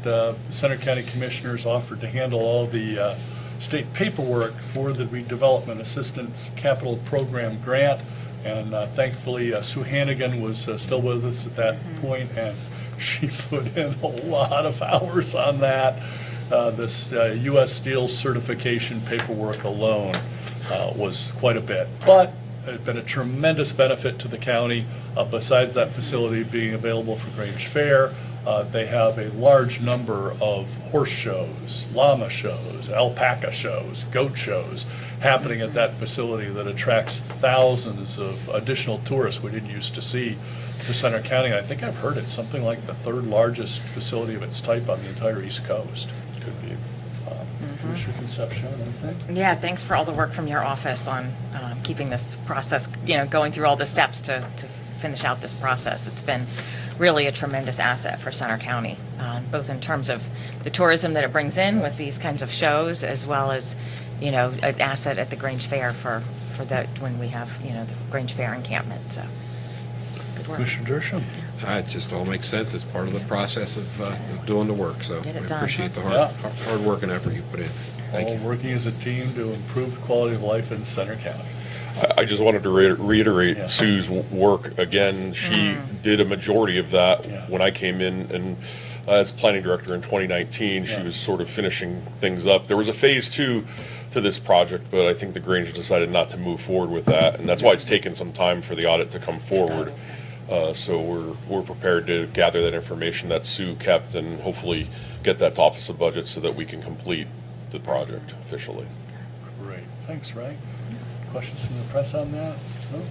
Center County Commissioners offered to handle all the state paperwork for the redevelopment assistance capital program grant. And thankfully, Sue Hannigan was still with us at that point, and she put in a lot of hours on that. This U.S. Steel certification paperwork alone was quite a bit. But it had been a tremendous benefit to the county. Besides that facility being available for Grange Fair, they have a large number of horse shows, llama shows, alpaca shows, goat shows happening at that facility that attracts thousands of additional tourists we didn't used to see to Center County. I think I've heard it's something like the third largest facility of its type on the entire East Coast. Could be. Commissioner Concepcion, anything? Yeah, thanks for all the work from your office on keeping this process, going through all the steps to finish out this process. It's been really a tremendous asset for Center County, both in terms of the tourism that it brings in with these kinds of shows, as well as, an asset at the Grange Fair for that, when we have, the Grange Fair encampment, so, good work. Commissioner Dershowitz? It just all makes sense. It's part of the process of doing the work, so Get it we done, appreciate the huh? hard work and effort you put in. Thank All you. working as a team to improve the quality of life in Center County. I just wanted to reiterate Yeah. Sue's work again. She did a majority of that Yeah. when I came in, and as planning director in 2019, she Yeah. was sort of finishing things up. There was a phase 2 to this project, but I think the Grange decided not to move forward with that, and that's why it's taken some time for the audit to come forward. So we're prepared to gather that information that Sue kept and hopefully get that to Office of Budget so that we can complete the project officially. Great, thanks, Ray. Questions from the press on that? No?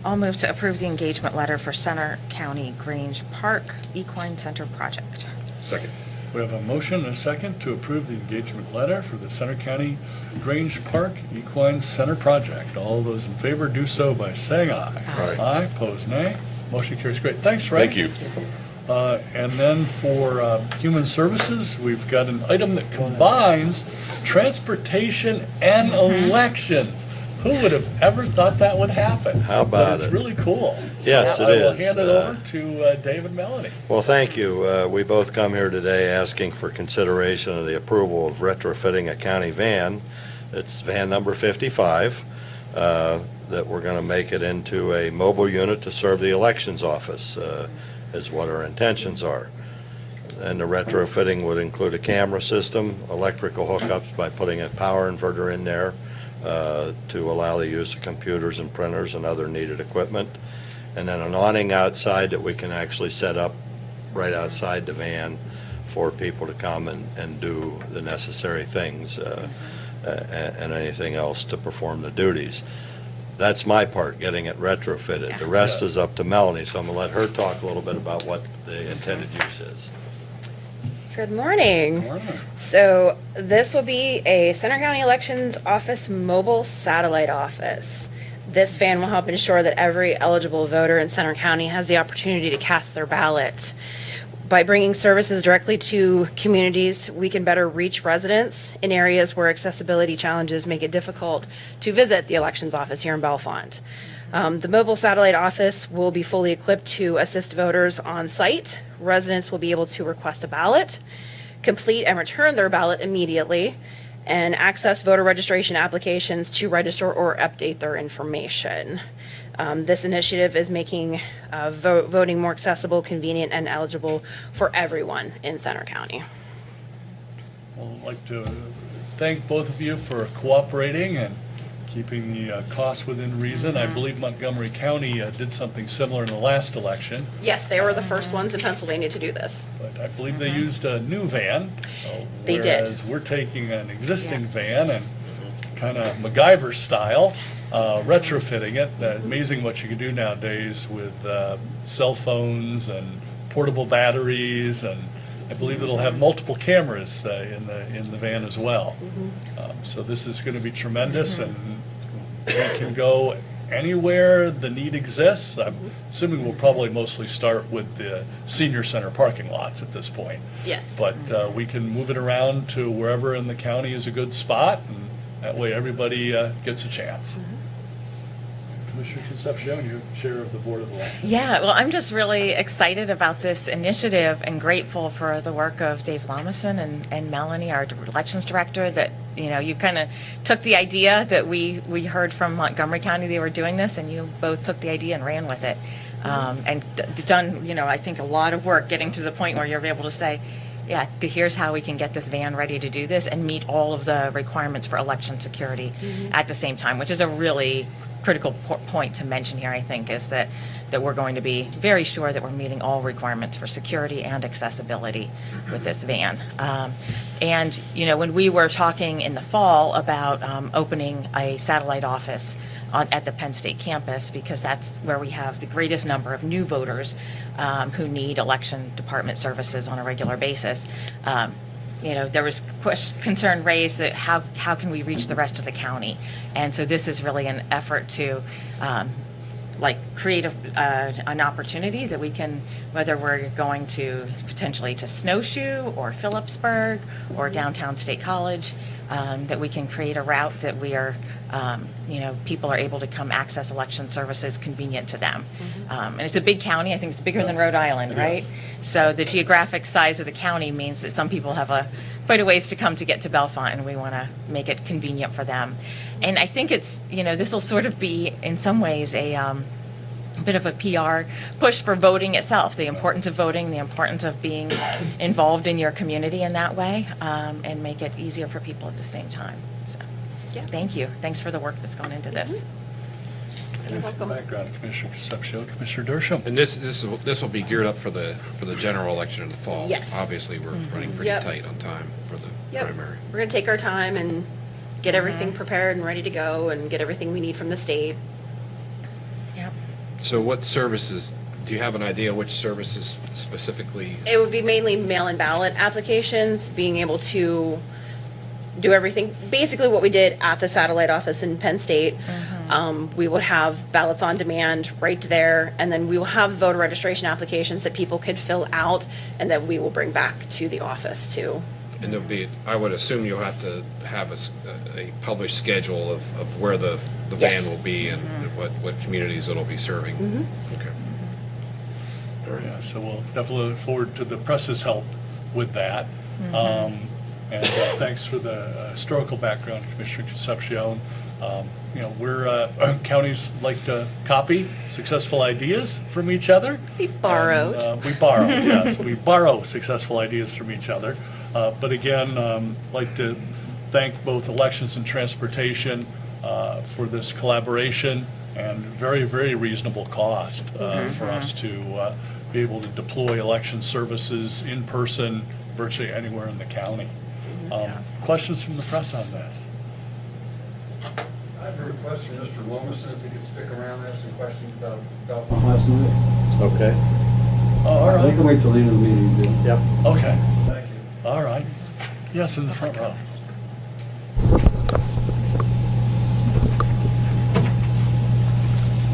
I'll move to approve the engagement letter for Center County Grange Park Equine Center project. Second. We have a motion and a second to approve the engagement letter for the Center County Grange Park Equine Center project. All those in favor do so by saying aye. Aye. Aye, opposed, nay. Motion carries. Great, thanks, Ray. Thank you. And then for Human Services, we've got an item that combines transportation and elections. Who would have ever thought that would happen? How But about it's it? really cool. Yes, So it I will is. hand it over to Dave and Melanie. Well, thank you. We both come here today asking for consideration of the approval of retrofitting a county van. It's van number 55, that we're going to make it into a mobile unit to serve the elections office, is what our intentions are. And the retrofitting would include a camera system, electrical hookups by putting a power inverter in there to allow the use of computers and printers and other needed equipment. And then an awning outside that we can actually set up right outside the van for people to come and do the necessary things and anything else to perform the duties. That's my part, getting it retrofitted. The rest is up to Melanie, so I'm going to let her talk a little bit about what the intended use is. Good morning. Morning. So this will be a Center County Elections Office mobile satellite office. This van will help ensure that every eligible voter in Center County has the opportunity to cast their ballot. By bringing services directly to communities, we can better reach residents in areas where accessibility challenges make it difficult to visit the elections office here in Bellefonte. The mobile satellite office will be fully equipped to assist voters on site. Residents will be able to request a ballot, complete and return their ballot immediately, and access voter registration applications to register or update their information. This initiative is making voting more accessible, convenient, and eligible for everyone in Center County. Well, I'd like to thank both of you for cooperating and keeping the costs within reason. I believe Montgomery County did something similar in the last election, Yes, they were the first ones in Pennsylvania to do this. but I believe they used a new van. They did. Whereas we're taking an existing van and kind of MacGyver style, retrofitting it. Amazing what you can do nowadays with cell phones and portable batteries, and I believe it'll have multiple cameras in the van as well. So this is going to be tremendous, and we can go anywhere the need exists. I'm assuming we'll probably mostly start with the senior center parking lots at this point. Yes. But we can move it around to wherever in the county is a good spot, and that way everybody gets a chance. Commissioner Concepcion, you're chair of the Board of Elections. Yeah, well, I'm just really excited about this initiative and grateful for the work of Dave Lamison and Melanie, our elections director, that, you know, you kind of took the idea that we heard from Montgomery County they were doing this, and you both took the idea and ran with it. And done, you know, I think a lot of work getting to the point where you're able to say, yeah, here's how we can get this van ready to do this and meet all of the requirements for election security at the same time, which is a really critical point to mention here, I think, is that we're going to be very sure that we're meeting all requirements for security and accessibility with this van. And, you know, when we were talking in the fall about opening a satellite office at the Penn State campus, because that's where we have the greatest number of new voters who need election department services on a regular basis, you know, there was concern raised that how can we reach the rest of the county? And so this is really an effort to create an opportunity that we can, whether we're going to potentially to Snowshoe or Phillipsburg or downtown State College, that we can create a route that we are, you know, people are able to come access election services convenient to them. And it's a big county. I think it's bigger than Rhode Island, right? So the geographic size of the county means that some people have quite a ways to come to get to Bellefonte, and we want to make it convenient for them. And I think it's, you know, this will sort of be in some ways a bit of a PR push for voting itself, the importance of voting, the importance of being involved in your community in that way, and make it easier for people at the same time. So, thank you. Thanks for the work that's gone into this. Thanks for the background, Commissioner Concepcion. Commissioner Dershowitz. And this will be geared up for the general election in the fall. Yes. Obviously, we're running pretty tight on time for the primary. We're going to take our time and get everything prepared and ready to go and get everything we need from the state. Yep. So what services, do you have an idea which services specifically? It would be mainly mail-in ballot applications, being able to do everything, basically what we did at the satellite office in Penn State. We would have ballots on demand right there, and then we will have voter registration applications that people could fill out, and that we will bring back to the office too. And there'll be, I would assume you'll have to have a published schedule of where the the Yes. van will be and what communities it'll be serving. Okay. All right. Yeah, so we'll definitely look forward to the press's help with that. And thanks for the historical background, Commissioner Concepcion. You know, we're, counties like to copy successful ideas from each other. We borrowed. And, we borrow, yes, we borrow successful ideas from each other. But again, like to thank both Elections and Transportation for this collaboration and very, very reasonable cost for us to be able to deploy election services in person virtually anywhere in the county. Questions from the press on this? I have a request from Mr. Lomason, if he could stick around, have some questions about last night. Okay. All They right, can wait till the end of the meeting, Jim. Yep. okay, thank you. All right. Yes, in the front row.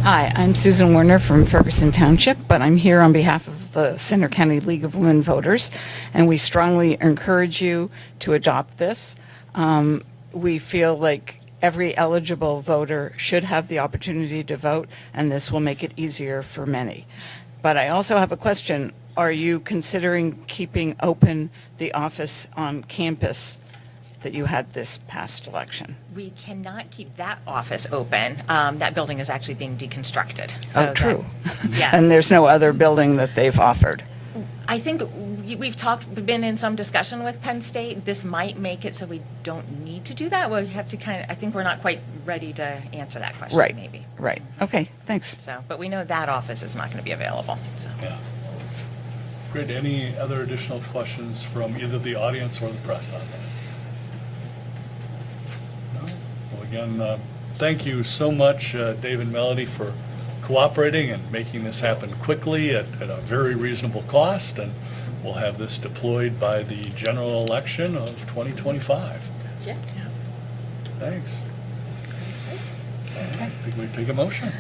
Hi, I'm Susan Werner from Ferguson Township, but I'm here on behalf of the Center County League of Women Voters, and we strongly encourage you to adopt this. We feel like every eligible voter should have the opportunity to vote, and this will make it easier for many. But I also have a question. Are you considering keeping open the office on campus that you had this past election? We cannot keep that office open. That building is actually being deconstructed. So Oh, true. Yeah. And there's no other building that they've offered? I think we've been in some discussion with Penn State. This might make it so we don't need to do that. We'll have to I think we're not quite ready to answer that question, Right, maybe. right. Okay, thanks. So, but we know that office is not going to be available, so. Yeah. Great. Any other additional questions from either the audience or the press on this? No? Well, again, thank you so much, Dave and Melody, for cooperating and making this happen quickly at a very reasonable cost. And we'll have this deployed by the general election of 2025. Yeah. Thanks. I think we take a motion.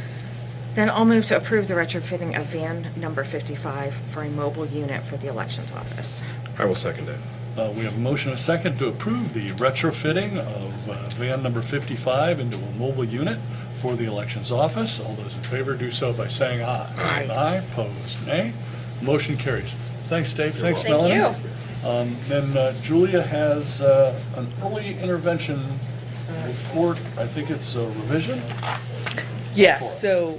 Then I'll move to approve the retrofitting of van number 55 for a mobile unit for the elections office. I will second that. We have a motion and a second to approve the retrofitting of van number 55 into a mobile unit for the elections office. All those in favor do so by saying aye. Aye. Aye, opposed, nay. Motion carries. Thanks, Dave. Thanks, Thank Melanie. you. Then Julia has an early intervention report. I think it's a revision. Yes, so,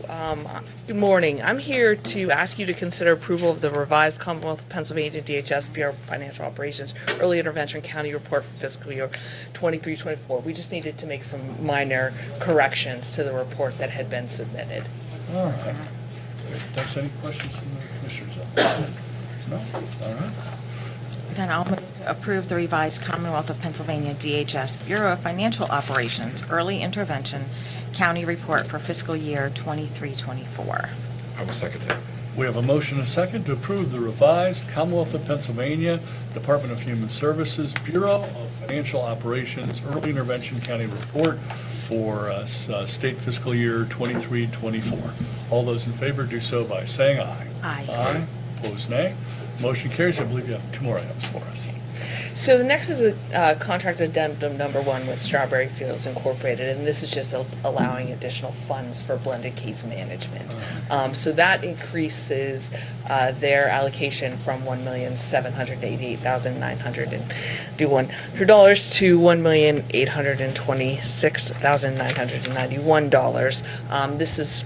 good morning. I'm here to ask you to consider approval of the revised Commonwealth of Pennsylvania DHS Bureau of Financial Operations Early Intervention County Report for fiscal year 23-24. We just needed to make some minor corrections to the report that had been submitted. All right. Thanks. Any questions from the commissioners? No? All right. Then I'll move to approve the revised Commonwealth of Pennsylvania DHS Bureau of Financial Operations Early Intervention County Report for fiscal year 23-24. I will second that. We have a motion and a second to approve the revised Commonwealth of Pennsylvania Department of Human Services Bureau of Financial Operations Early Intervention County Report for state fiscal year 23-24. All those in favor do so by saying aye. Aye. Aye. Opposed, nay. Motion carries. I believe you have two more items for us. So the next is a contract addendum number 1 with Strawberry Fields Incorporated, and this is just allowing additional funds for blended case management. So that increases their allocation from $1,788,921 to $1,826,991. This is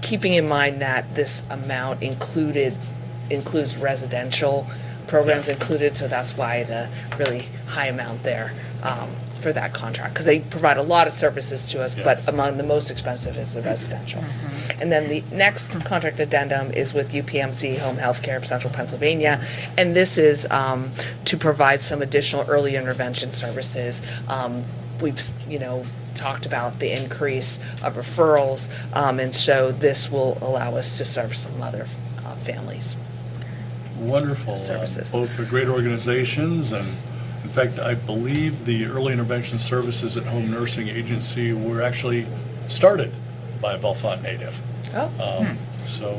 keeping in mind that this amount includes residential programs included, so that's why the really high amount there for that contract, because they provide a lot of services to us, but among the most expensive is the residential. And then the next contract addendum is with UPMC Home Healthcare of Central Pennsylvania, and this is to provide some additional early intervention services. We've talked about the increase of referrals, and so this will allow us to serve some other families. Wonderful. Services. Both for great organizations, and in fact, I believe the early intervention services at Home Nursing Agency were actually started by a Bellefonte native. Oh. So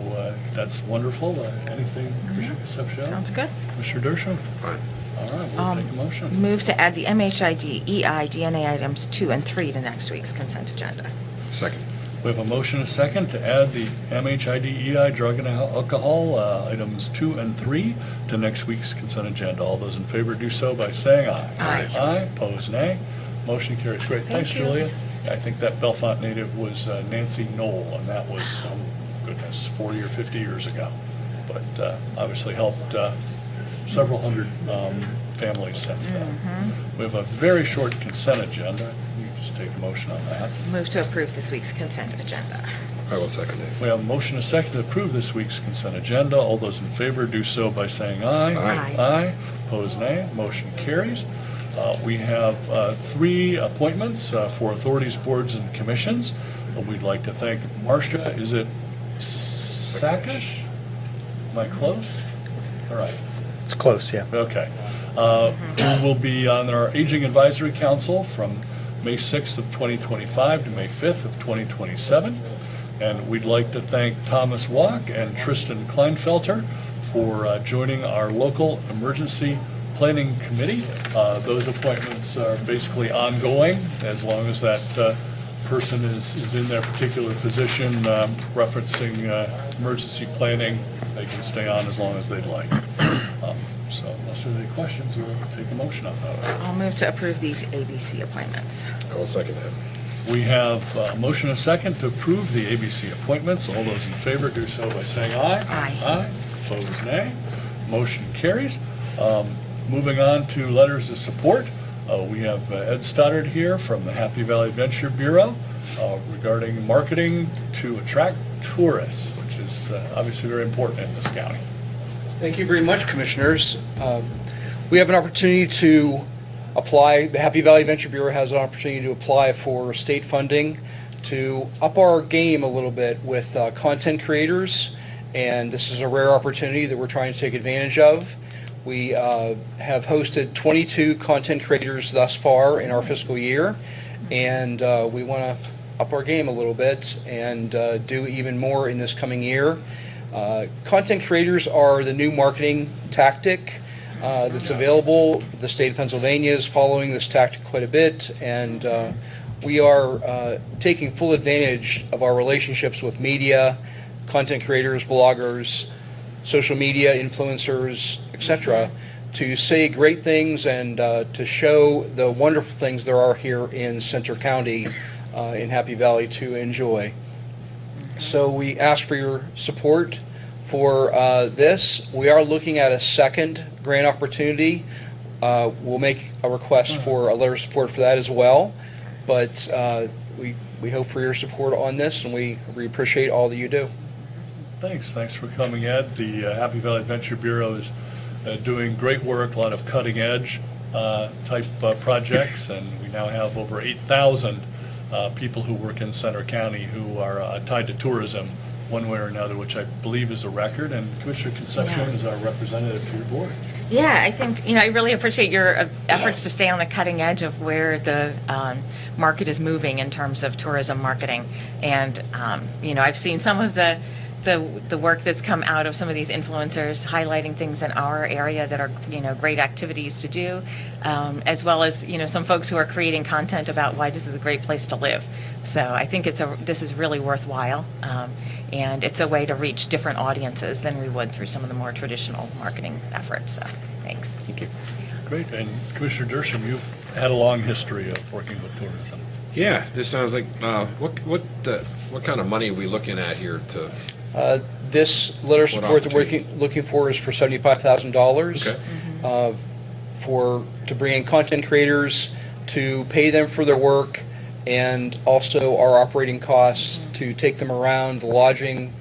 that's wonderful. Anything, Commissioner Concepcion? Sounds good. Commissioner Dershowitz? Fine. All right, we'll take a motion. Move to add the MHID, EI, DNA items 2 and 3 to next week's consent agenda. Second. We have a motion and a second to add the MHIDEI drug and alcohol items 2 and 3 to next week's consent agenda. All those in favor do so by saying aye. Aye. Aye, opposed nay. Motion carries. Great, thanks Thank you. Julia. I think that Bellefonte native was Nancy Knoll, and that was, goodness, 40 or 50 years ago. But obviously helped several hundred families since then. We have a very short consent agenda. You just take a motion on that. Move to approve this week's consent agenda. I will second it. We have a motion and a second to approve this week's consent agenda. All those in favor do so by saying aye. Aye. Aye. Opposed, nay. Motion carries. We have 3 appointments for authorities, boards, and commissions. We'd like to thank Marcia. Is it Sakish? Am I close? All right. It's close, yeah. Okay. Who will be on our Aging Advisory Council from May 6th of 2025 to May 5th of 2027. And we'd like to thank Thomas Walk and Tristan Kleinfelter for joining our local emergency planning committee. Those appointments are basically ongoing as long as that person is in their particular position referencing emergency planning. They can stay on as long as they'd like. So unless there's any questions, we'll take a motion on those. I'll move to approve these ABC appointments. I will second that. We have a motion and a second to approve the ABC appointments. All those in favor do so by saying aye. Aye. Aye. Opposed, nay. Motion carries. Moving on to letters of support. We have Ed Stoddard here from the Happy Valley Adventure Bureau regarding marketing to attract tourists, which is obviously very important in this county. Thank you very much, Commissioners. We have an opportunity to apply, the Happy Valley Adventure Bureau has an opportunity to apply for state funding to up our game a little bit with content creators, and this is a rare opportunity that we're trying to take advantage of. We have hosted 22 content creators thus far in our fiscal year, and we want to up our game a little bit and do even more in this coming year. Content creators are the new marketing tactic that's available. The state of Pennsylvania is following this tactic quite a bit, and we are taking full advantage of our relationships with media, content creators, bloggers, social media influencers, etc., to say great things and to show the wonderful things there are here in Center County in Happy Valley to enjoy. So we ask for your support for this. We are looking at a second grant opportunity. We'll make a request for a letter of support for that as well. But we hope for your support on this, and we appreciate all that you do. Thanks for coming, Ed. The Happy Valley Adventure Bureau is doing great work, a lot of cutting edge type projects, and we now have over 8,000 people who work in Center County who are tied to tourism one way or another, which I believe is a record, and Commissioner Concepcion is our representative to your board. Yeah, I think, I really appreciate your efforts to stay on the cutting edge of where the market is moving in terms of tourism marketing. And, I've seen some of the work that's come out of some of these influencers highlighting things in our area that are, great activities to do, as well as, some folks who are creating content about why this is a great place to live. So I think this is really worthwhile, and it's a way to reach different audiences than we would through some of the more traditional marketing efforts. So thanks. Thank you. Great. And Commissioner Dersham, you've had a long history of working with tourism. Yeah, this sounds like, what kind of money are we looking at here to? This letter of What support that we're opportunity? looking for is for $75,000 Okay. to bring in content creators, to pay them for their work, and also our operating costs to take them around, the lodging,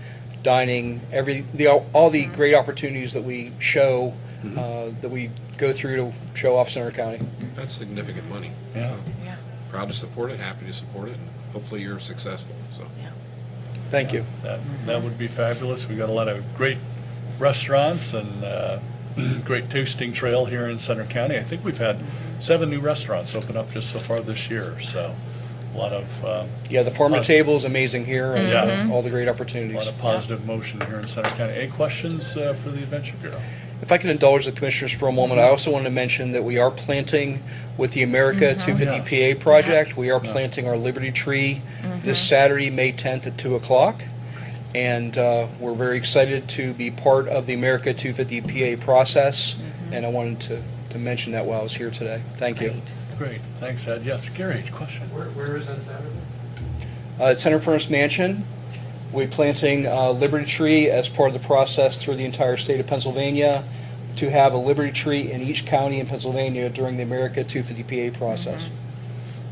dining, all the great opportunities that we show, that we go through to show off Center County. That's significant money. Yeah. Yeah. Proud to support it, happy to support it, and hopefully you're successful, so. Thank you. That would be fabulous. We got a lot of great restaurants and great tasting trail here in Center County. I think we've had 7 new restaurants open up just so far this year, so a lot of The farm to table is amazing here, and Yeah. all the great a opportunities. lot of positive motion here in Center County. Any questions for the Adventure Bureau? If I could indulge the commissioners for a moment, I also want to mention that we are planting with the America 250 PA project. We are planting our Liberty Tree this Saturday, May 10th at 2 o'clock. And we're very excited to be part of the America 250 PA process. And I wanted to mention that while I was here today. Thank you. Great, thanks, Ed. Yes, Gary, question? Where is that Saturday? At Center Furnace Mansion, we're planting Liberty Tree as part of the process through the entire state of Pennsylvania to have a Liberty Tree in each county in Pennsylvania during the America 250 PA process.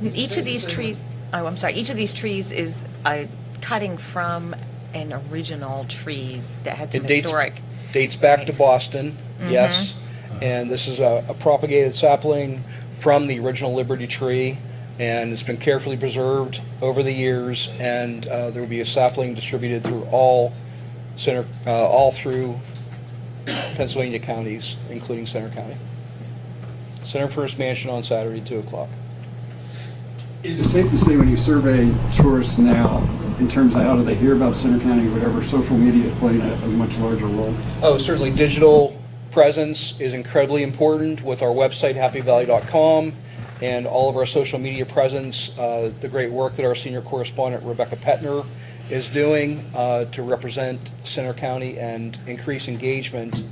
Each of these trees, oh, I'm sorry, each of these trees is a cutting from an original tree that had some historic. Dates back to Boston, yes. And this is a propagated sapling from the original Liberty Tree, and it's been carefully preserved over the years, and there will be a sapling distributed through all through Pennsylvania counties, including Center County. Center First Mansion on Saturday, 2 o'clock. Is it safe to say when you survey tourists now, in terms of how do they hear about Center County or whatever, social media is playing a much larger role? Oh, certainly digital presence is incredibly important with our website, happyvalley.com, and all of our social media presence, the great work that our senior correspondent, Rebecca Petner, is doing to represent Center County and increase engagement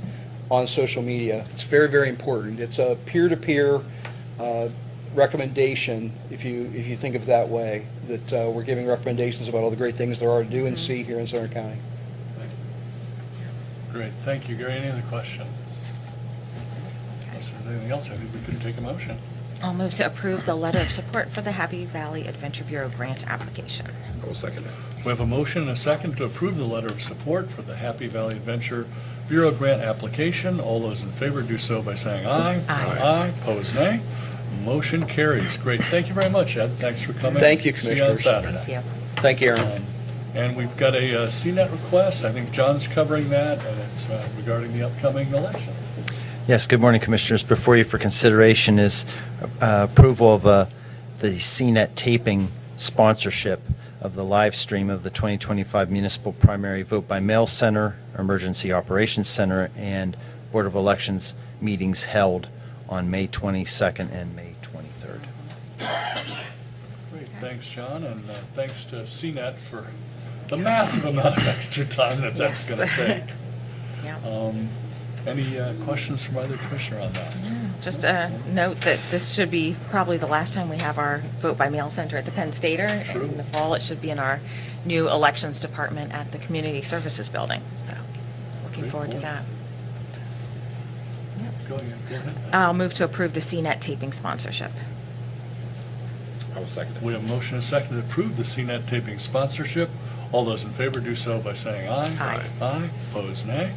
on social media. It's very, very important. It's a peer-to-peer recommendation, if you think of it that way, that we're giving recommendations about all the great things there are to do and see here in Center County. Great, thank you, Gary. Any other questions? Unless there's anything else, I think we could take a motion. I'll move to approve the letter of support for the Happy Valley Adventure Bureau grant application. I will second that. We have a motion and a second to approve the letter of support for the Happy Valley Adventure Bureau grant application. All those in favor do so by saying aye. Aye. Pose nay. Motion carries. Great. Thank you very much, Ed. Thanks for coming. Thank you, See you on Commissioners. Saturday. Thank you. Thank you, Aaron. And we've got a CNET request. I think John's covering that, and it's regarding the upcoming election. Yes, good morning, Commissioners. Before you for consideration is approval of the CNET taping sponsorship of the live stream of the 2025 Municipal Primary Vote by Mail Center, Emergency Operations Center, and Board of Elections meetings held on May 22nd and May 23rd. Great. Thanks, John, and thanks to CNET for the massive amount of extra time that's going to take. Yeah. Any questions from either commissioner on that? Just a note that this should be probably the last time we have our vote by mail center at the Penn Stater. And in the fall, it should be in our new elections department at the Community Services Building. So looking forward to that. Go ahead. I'll move to approve the CNET taping sponsorship. I will second it. We have a motion and a second to approve the CNET taping sponsorship. All those in favor do so by saying aye. Aye. Aye. Opposed, nay.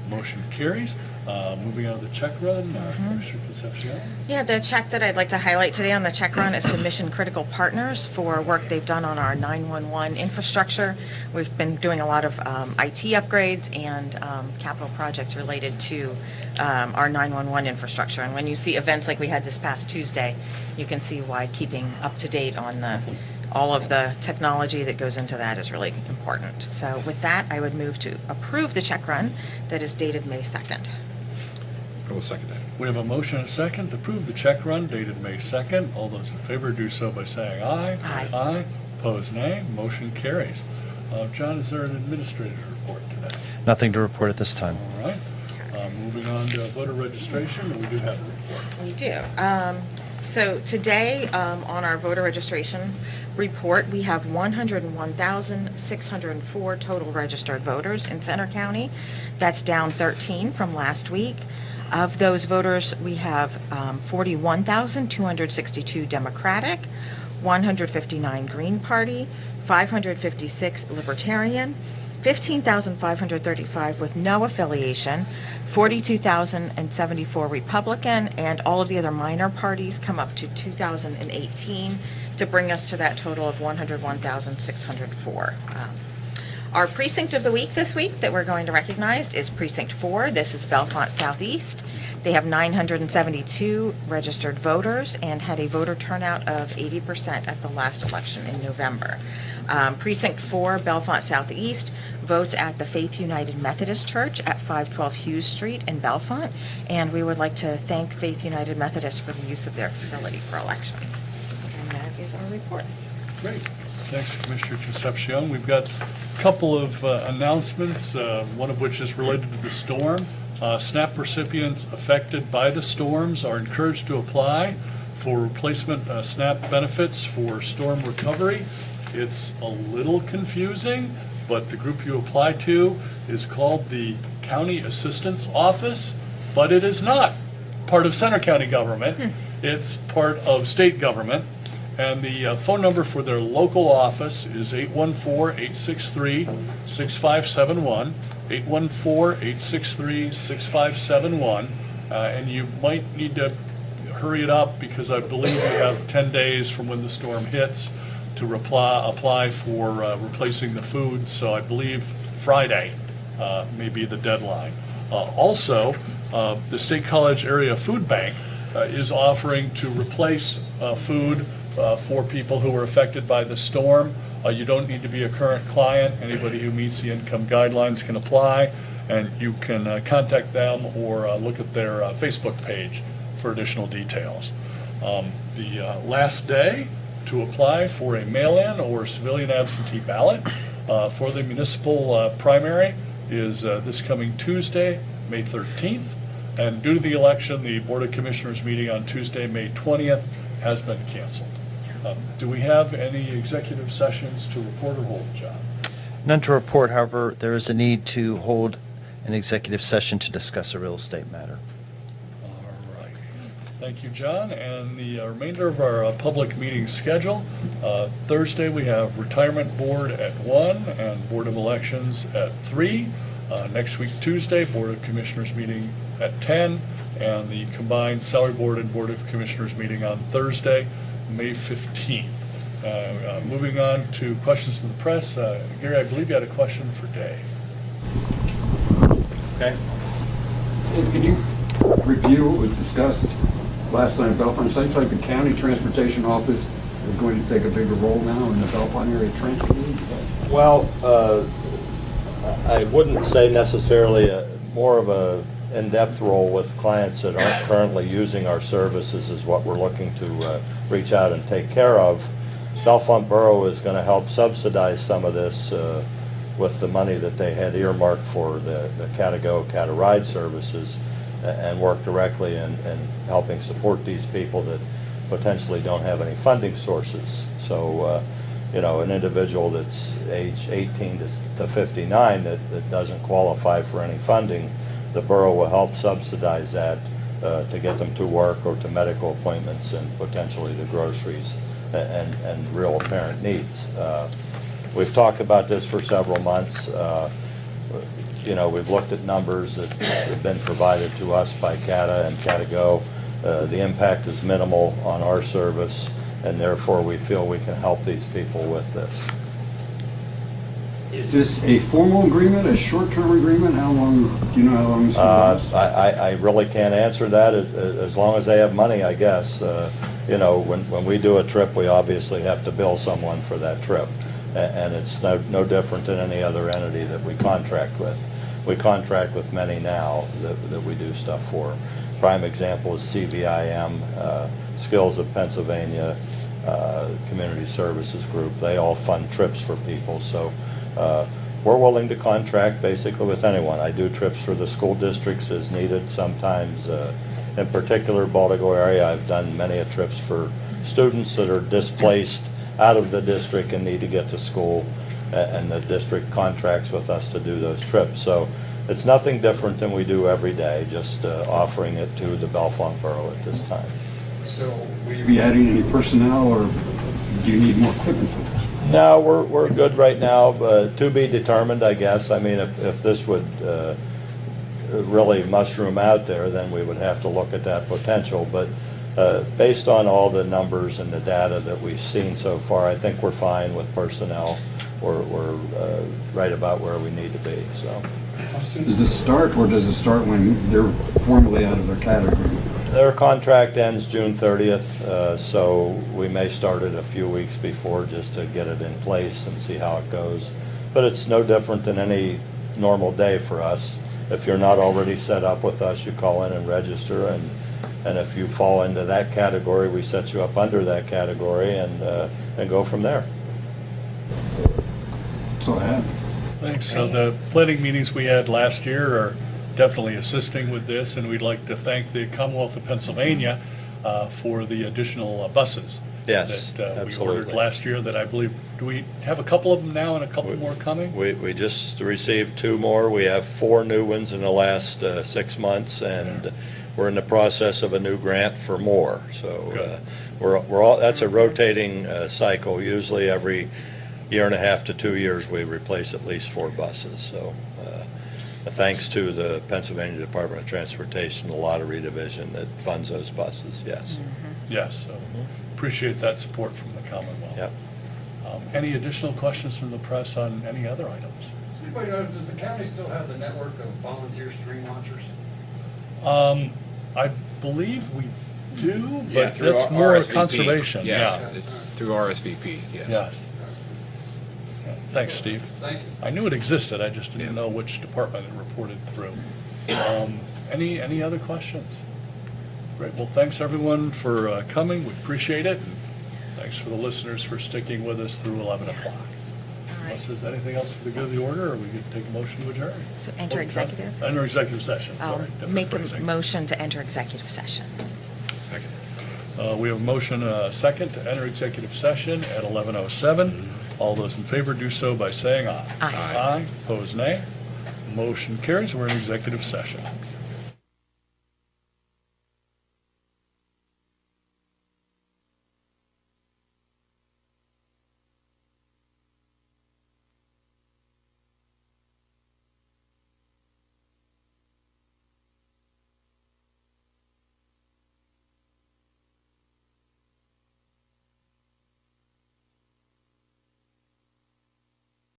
Motion carries. Moving on to the check run, Commissioner Concepcion. Yeah, the check that I'd like to highlight today on the check run is to Mission Critical Partners for work they've done on our 911 infrastructure. We've been doing a lot of IT upgrades and capital projects related to our 911 infrastructure. And when you see events like we had this past Tuesday, you can see why keeping up to date on all of the technology that goes into that is really important. So with that, I would move to approve the check run that is dated May 2nd. I will second that. We have a motion and a second to approve the check run dated May 2nd. All those in favor do so by saying aye. Aye. Aye. Opposed, nay. Motion carries. John, is there an administrative report today? Nothing to report at this time. All right. Moving on to voter registration, we do have a report. We do. So today, on our voter registration report, we have 101,604 total registered voters in Center County. That's down 13 from last week. Of those voters, we have 41,262 Democratic, 159 Green Party, 556 Libertarian, 15,535 with no affiliation, 42,074 Republican, and all of the other minor parties come up to 2,018 to bring us to that total of 101,604. Our precinct of the week this week that we're going to recognize is Precinct 4. This is Bellefonte Southeast. They have 972 registered voters and had a voter turnout of 80% at the last election in November. Precinct 4, Bellefonte Southeast, votes at the Faith United Methodist Church at 512 Hughes Street in Bellefonte, and we would like to thank Faith United Methodist for the use of their facility for elections. And that is our report. Great. Thanks, Commissioner Concepcion. We've got a couple of announcements, one of which is related to the storm. SNAP recipients affected by the storms are encouraged to apply for replacement SNAP benefits for storm recovery. It's a little confusing, but the group you apply to is called the County Assistance Office, but it is not part of Center County government. It's part of state government. And the phone number for their local office is 814-863-6571, 814-863-6571. And you might need to hurry it up because I believe you have 10 days from when the storm hits to apply for replacing the food. So I believe Friday may be the deadline. Also, the State College Area Food Bank is offering to replace food for people who were affected by the storm. You don't need to be a current client. Anybody who meets the income guidelines can apply, and you can contact them or look at their Facebook page for additional details. The last day to apply for a mail-in or civilian absentee ballot for the municipal primary is this coming Tuesday, May 13th. And due to the election, the Board of Commissioners meeting on Tuesday, May 20th has been canceled. Do we have any executive sessions to report or hold, John? None to report, however, there is a need to hold an executive session to discuss a real estate matter. All right. Thank you, John. And the remainder of our public meeting schedule, Thursday we have Retirement Board at 1 and Board of Elections at 3. Next week, Tuesday, Board of Commissioners meeting at 10, and the combined Salary Board and Board of Commissioners meeting on Thursday, May 15th. Moving on to questions from the press. Gary, I believe you had a question for Dave. Okay. Dave, can you review what was discussed last night at Bellefonte? Seems like the county transportation office is going to take a bigger role now in the Bellefonte area transit needs. Well, I wouldn't say necessarily more of a in-depth role with clients that aren't currently using our services is what we're looking to reach out and take care of. Bellefonte Borough is going to help subsidize some of this with the money that they had earmarked for the Cata-Go, Cata-Ride services and work directly in helping support these people that potentially don't have any funding sources. So, you know, an individual that's age 18 to 59 that doesn't qualify for any funding, the borough will help subsidize that to get them to work or to medical appointments and potentially to groceries and real apparent needs. We've talked about this for several months. You know, we've looked at numbers that have been provided to us by CATA and Cata-Go. The impact is minimal on our service, and therefore we feel we can help these people with this. Is this a formal agreement, a short-term agreement? How long, do you know how long this will last? I really can't answer that. As long as they have money, I guess. You know, when we do a trip, we obviously have to bill someone for that trip. And it's no different than any other entity that we contract with. We contract with many now that we do stuff for. Prime example is CVIM, Skills of Pennsylvania, Community Services Group. They all fund trips for people. So we're willing to contract basically with anyone. I do trips for the school districts as needed sometimes. In particular, Baltimore area, I've done many trips for students that are displaced out of the district and need to get to school, and the district contracts with us to do those trips. So it's nothing different than we do every day, just offering it to the Bellefonte Borough at this time. So will you be adding any personnel, or do you need more equipment for this? No, we're good right now, but to be determined, I guess. I mean, if this would really mushroom out there, then we would have to look at that potential. But based on all the numbers and the data that we've seen so far, I think we're fine with personnel. we're right about where we need to be, so. Does this start, or does it start when they're formally out of their category? Their contract ends June 30th, so we may start it a few weeks before just to get it in place and see how it goes. But it's no different than any normal day for us. If you're not already set up with us, you call in and register, and if you fall into that category, we set you up under that category and go from there. So I have. Thanks. So the planning meetings we had last year are definitely assisting with this, and we'd like to thank the Commonwealth of Pennsylvania for the additional buses. Yes, That we absolutely. ordered last year that I believe, do we have a couple of them now and a couple more coming? We just received 2 more. We have 4 new ones in the last 6 months, and we're in the process of a new grant for more. So we're all, that's a rotating cycle. Usually every year and a half to 2 years, we replace at least 4 buses. So thanks to the Pennsylvania Department of Transportation, the Lottery Division that funds those buses, yes. Yes, so appreciate that support from the Commonwealth. Yep. Any additional questions from the press on any other items? Anybody know, does the county still have the network of volunteer stream launchers? I believe we do, Yeah, but through that's more RSVP. conservation, Yes, yeah. it's through RSVP, yes. Yes. Yeah, thanks, Steve. Thank you. I knew it existed, I just didn't know which department it reported through. Any other questions? Great, well, thanks everyone for coming, we appreciate it. And thanks for the listeners for sticking with us through 11 o'clock. Unless there's anything else for the good of the order, or we could take a motion to adjourn. So enter executive? Enter executive session, sorry. different Make a phrasing. motion to enter executive session. Second. We have a motion, second, to enter executive session at 11:07. All those in favor do so by saying aye. Aye. Aye, opposed nay. Motion carries, we're in executive session.